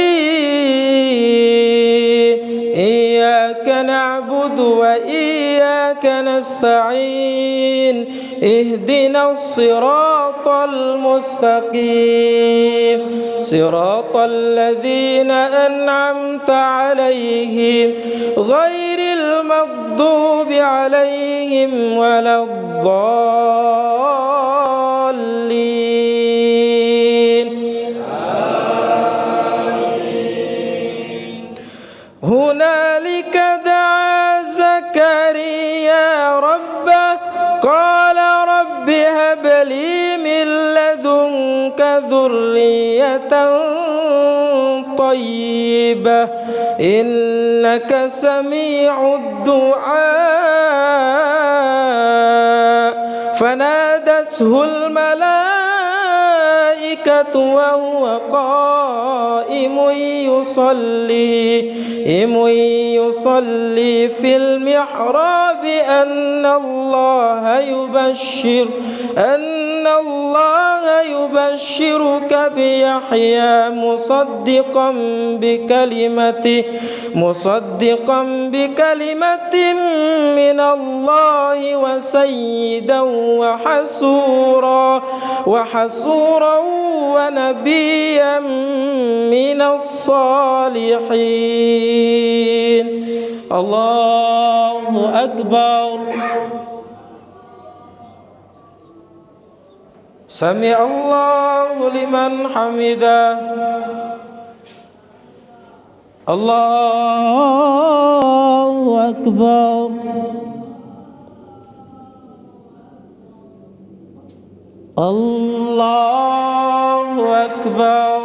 إياك نعبد وإياك نستعين اهدنا الصراط المستقيم صراط الذين أنعمت عليهم غير المغضوب عليهم ولا الضالين. هنالك دعا زكريا ربه قال رب هب لي من لدنك ذرية طيبة إنك سميع الدعاء. فنادته الملائكة وهو قائم يصلي في المحراب أن الله يبشرك بيحيى مصدقا بكلمة من الله وسيدا وحسورا ونبيا من الصالحين. الله أكبر. سمع الله لمن حمده. الله أكبر. الله أكبر.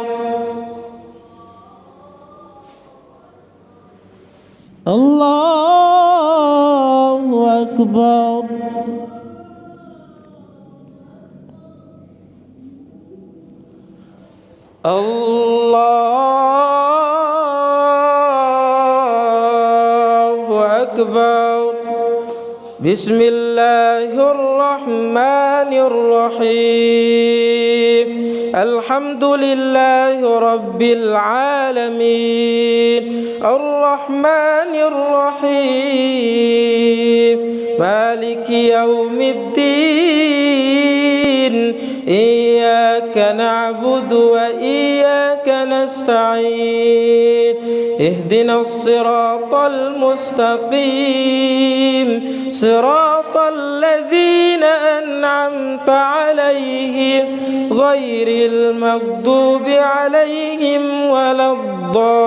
الله أكبر. الله أكبر. بسم الله الرحمن الرحيم. الحمد لله رب العالمين الرحمن الرحيم مالك يوم الدين إياك نعبد وإياك نستعين اهدنا الصراط المستقيم صراط الذين أنعمت عليهم غير المغضوب عليهم ولا الضالين.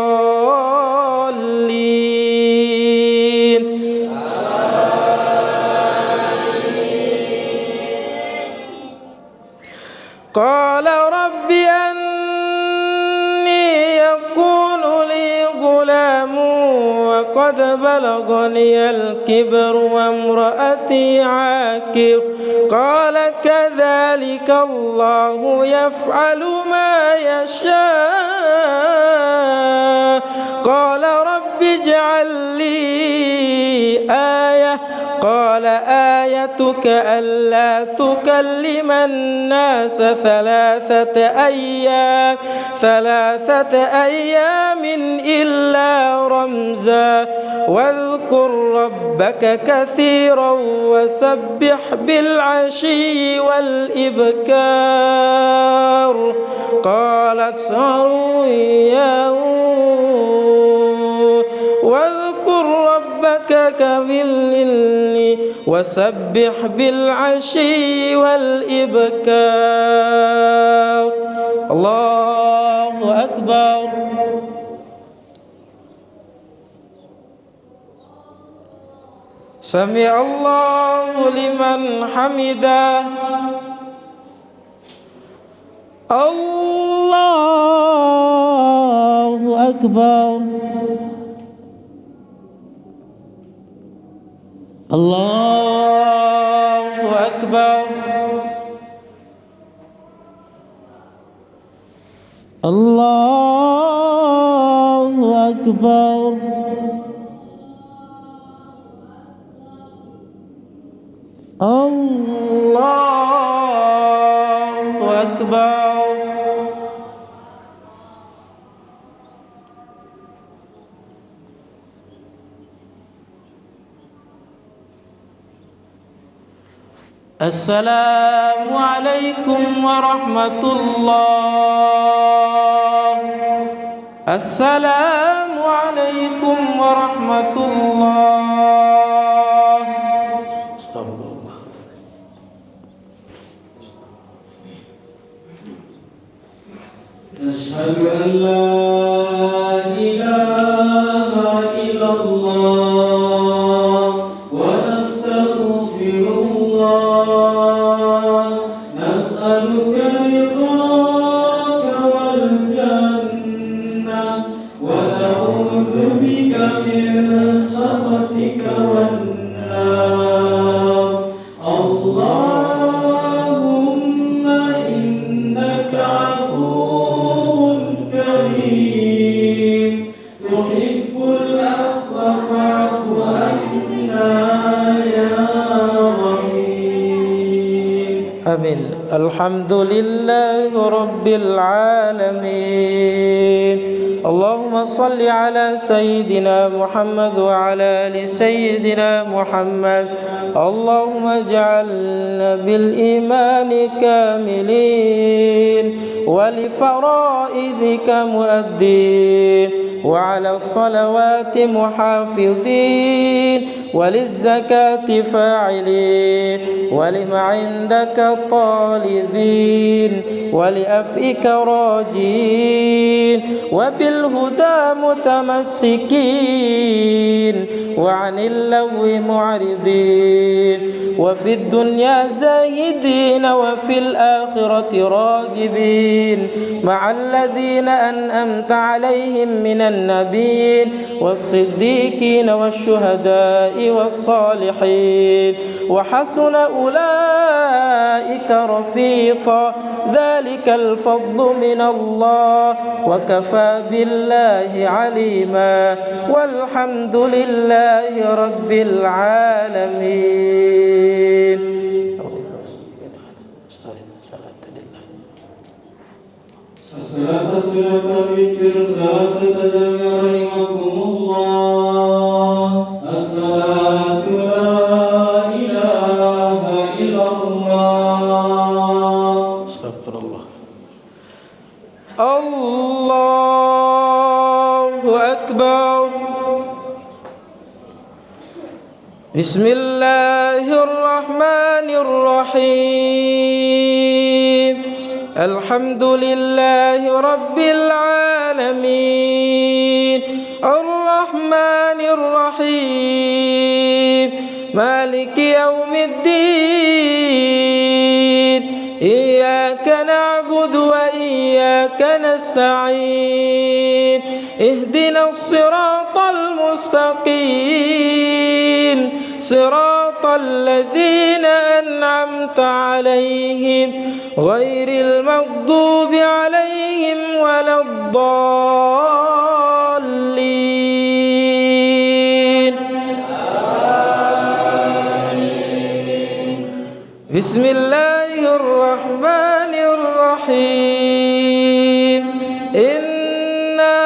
قال رب أني يكون لي غلام وقد بلغني الكبر وامرأتي عاقر قال كذلك الله يفعل ما يشاء. قال رب اجعل لي آية قال آيتك ألا تكلم الناس ثلاثة أيام إلا رمزا واذكر ربك كثيرا وسبح بالعشي والإبكار. قالت سرياه واذكر ربك كبالليل وسبح بالعشي والإبكار. الله أكبر. سمع الله لمن حمده. الله أكبر. الله أكبر الله أكبر الله أكبر السلام عليكم ورحمة الله السلام عليكم ورحمة الله استغفر الله نشهد أن لا إله إلا الله ونستغفر الله نسألك رضاك والجنة ونعوذ بك من سخطك والنار اللهم إنك عفو كريم تحب العفو فاعف عنا يا رحيم آمين الحمد لله رب العالمين اللهم صل على سيدنا محمد وعلى آل سيدنا محمد اللهم اجعلنا بالإيمان كاملين ولفرائضك مؤدين وعلى الصلوات محافظين وللزكاة فاعلين ولما عندك طالبين ولأفئك راجين وبالهدى متمسكين وعن اللغو معرضين وفي الدنيا زاهدين وفي الآخرة راغبين مع الذين أنأمت عليهم من النبيين والصديقين والشهداء والصالحين وحسن أولئك رفيقا ذلك الفضل من الله وكفى بالله عليما والحمد لله رب العالمين. الصلاة بكر ساسة جميع رحمكم الله الصلاة لا إله إلا الله استغفر الله الله أكبر بسم الله الرحمن الرحيم الحمد لله رب العالمين الرحمن الرحيم مالك يوم الدين إياك نعبد وإياك نستعين اهدنا الصراط المستقيم صراط الذين أنعمت عليهم غير المغضوب عليهم ولا الضالين بسم الله الرحمن الرحيم إنا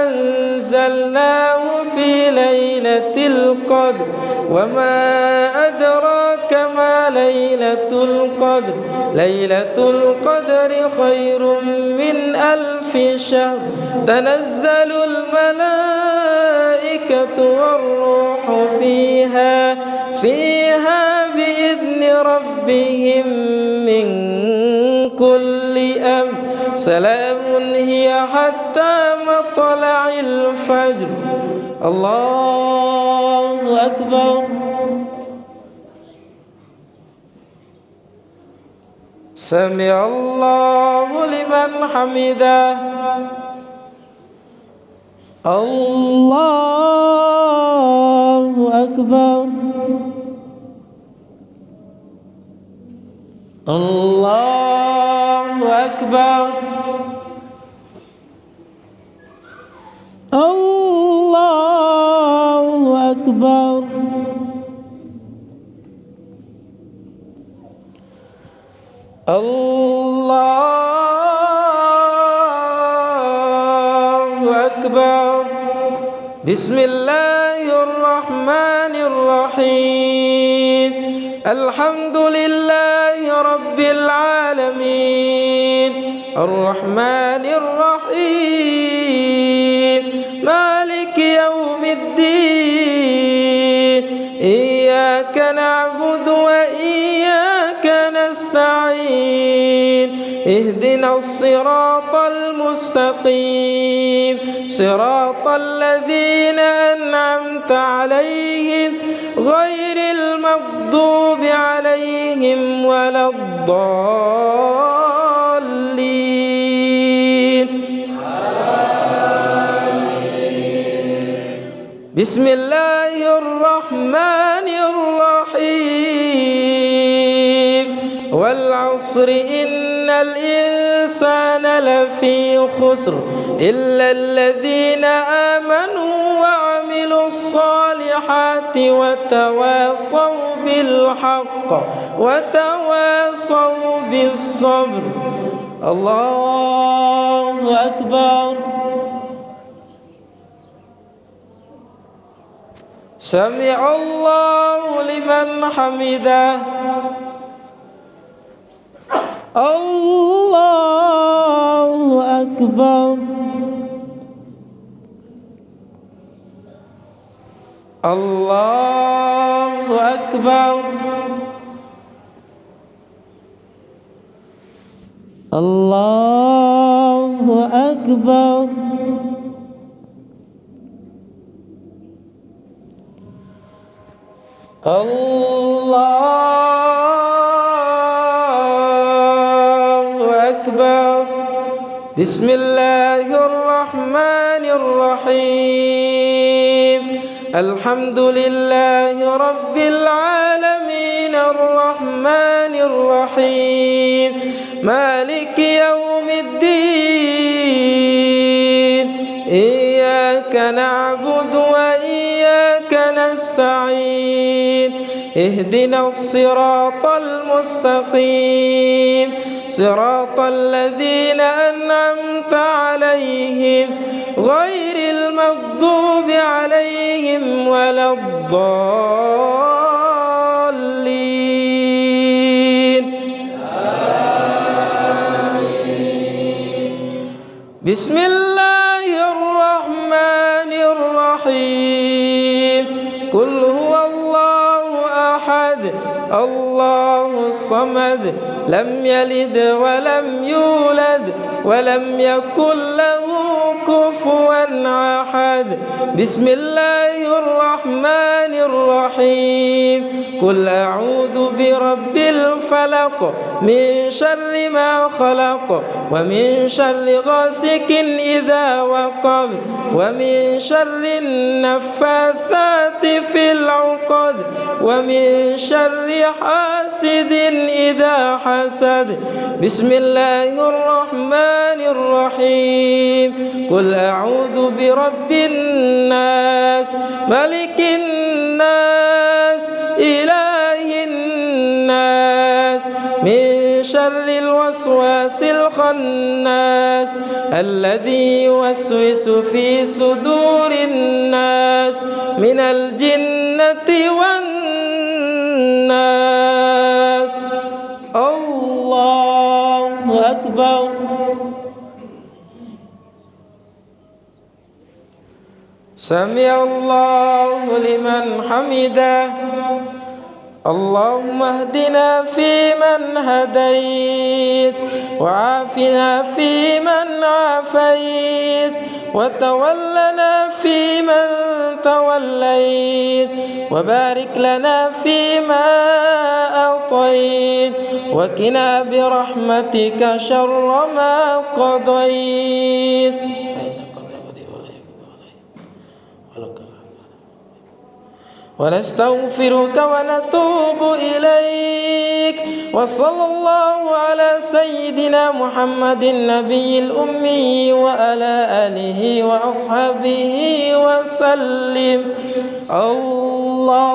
أنزلناه في ليلة القدر وما أدراك ما ليلة القدر ليلة القدر خير من 1000 شهر تنزل الملائكة والروح فيها بإذن ربهم من كل أمر سلام هي حتى مطلع الفجر الله أكبر سمع الله لمن حمده الله أكبر الله أكبر الله أكبر الله أكبر بسم الله الرحمن الرحيم الحمد لله رب العالمين الرحمن الرحيم مالك يوم الدين إياك نعبد وإياك نستعين اهدنا الصراط المستقيم صراط الذين أنعمت عليهم غير المغضوب عليهم ولا الضالين بسم الله الرحمن الرحيم والعصر إن الإنسان لفي خسر إلا الذين آمنوا وعملوا الصالحات وتواصوا بالحق وتواصوا بالصبر الله أكبر سمع الله لمن حمده الله أكبر الله أكبر الله أكبر الله أكبر بسم الله الرحمن الرحيم الحمد لله رب العالمين الرحمن الرحيم مالك يوم الدين إياك نعبد وإياك نستعين اهدنا الصراط المستقيم صراط الذين أنعمت عليهم غير المغضوب عليهم ولا الضالين بسم الله الرحمن الرحيم قل هو الله أحد الله الصمد لم يلد ولم يولد ولم يكن له كفوا أحد بسم الله الرحمن الرحيم قل أعوذ برب الفلق من شر ما خلق ومن شر غاسق إذا وقب ومن شر النفاثات في العقد ومن شر حاسد إذا حسد بسم الله الرحمن الرحيم قل أعوذ برب الناس ملك الناس إله الناس من شر الوسواس الخناس الذي يوسوس في صدور الناس من الجنة والناس الله أكبر سمع الله لمن حمده اللهم اهدنا فيمن هديت وعافنا فيمن عافيت وتولنا فيمن توليت وبارك لنا فيما أعطيت وقنا برحمتك شر ما قضيت ونستغفرك ونتوب إليك. وصلى الله على سيدنا محمد النبي الأمي وعلى آله وأصحابه وسلم. الله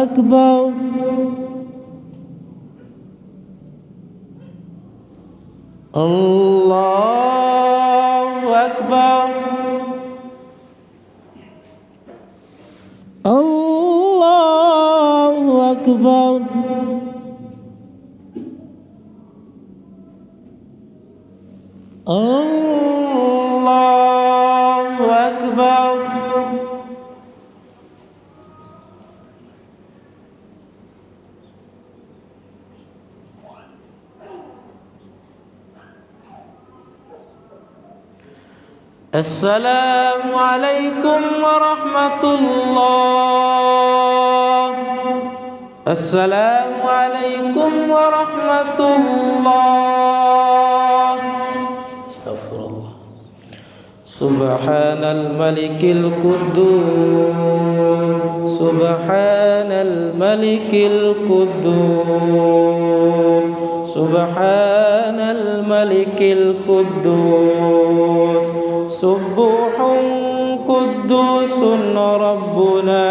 أكبر. الله أكبر. الله أكبر. الله أكبر. السلام عليكم ورحمة الله. السلام عليكم ورحمة الله. استغفر الله. سبحان الملك القدوس. سبحان الملك القدوس. سبحان الملك القدوس. سبوح قدوس ربنا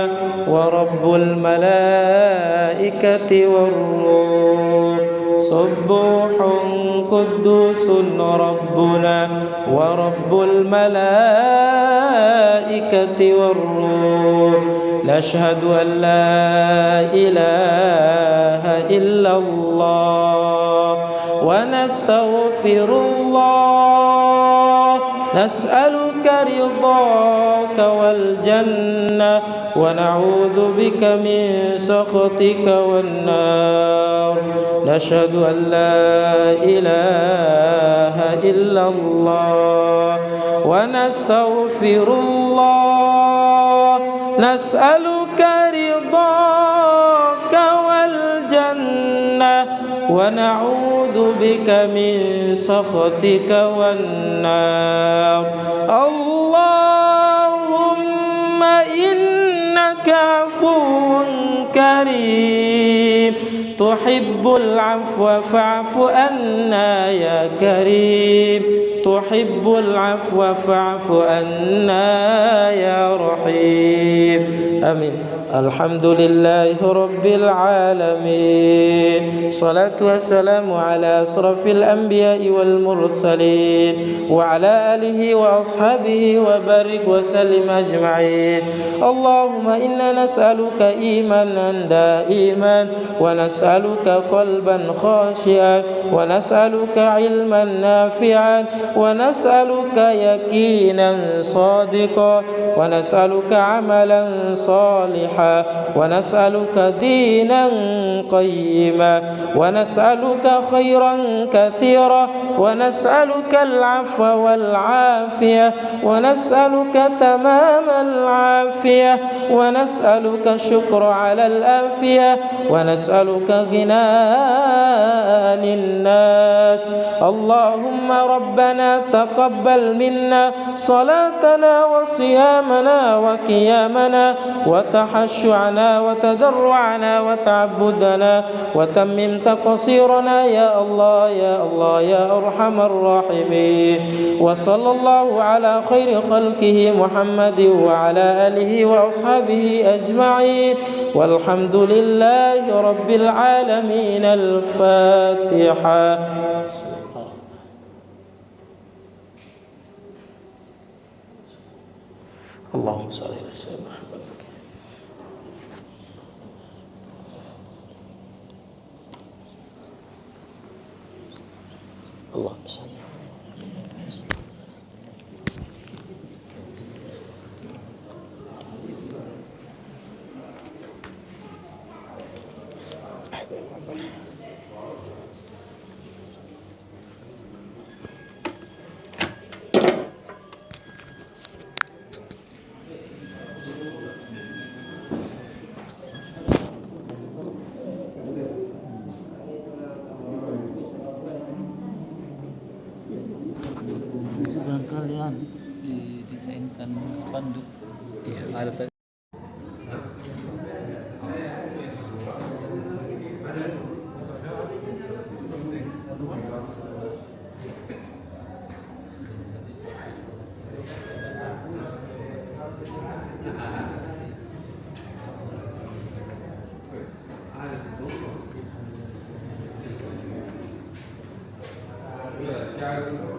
ورب الملائكة والروح. سبوح قدوس ربنا ورب الملائكة والروح. نشهد أن لا إله إلا الله ونستغفر الله. نسألك رضاك والجنة ونعوذ بك من سخطك والنار. نشهد أن لا إله إلا الله ونستغفر الله. نسألك رضاك والجنة ونعوذ بك من سخطك والنار. اللهم إنك عفو كريم تحب العفو فاعف عنا يا كريم. تحب العفو فاعف عنا يا رحيم. آمين. الحمد لله رب العالمين. صلاة والسلام على أشرف الأنبياء والمرسلين وعلى آله وأصحابه وبارك وسلم أجمعين. اللهم إنا نسألك إيمانا دائما ونسألك قلبا خاشعا ونسألك علما نافعا ونسألك يقينا صادقا ونسألك عملا صالحا ونسألك دينا قيما ونسألك خيرا كثيرا ونسألك العفو والعافية ونسألك تمام العافية ونسألك الشكر على العافية ونسألك غنى عن الناس. اللهم ربنا تقبل منا صلاتنا وصيامنا وقيامنا وتحشعنا وتضرعنا وتعبدنا وتمم تقصيرنا يا الله يا الله يا أرحم الراحمين. وصلى الله على خير خلقه محمد وعلى آله وأصحابه أجمعين والحمد لله رب العالمين. الفاتحة. اللهم صل على سيدنا محمد. اللهم صل. Kalian didesainkan spanduk Ada Yeah,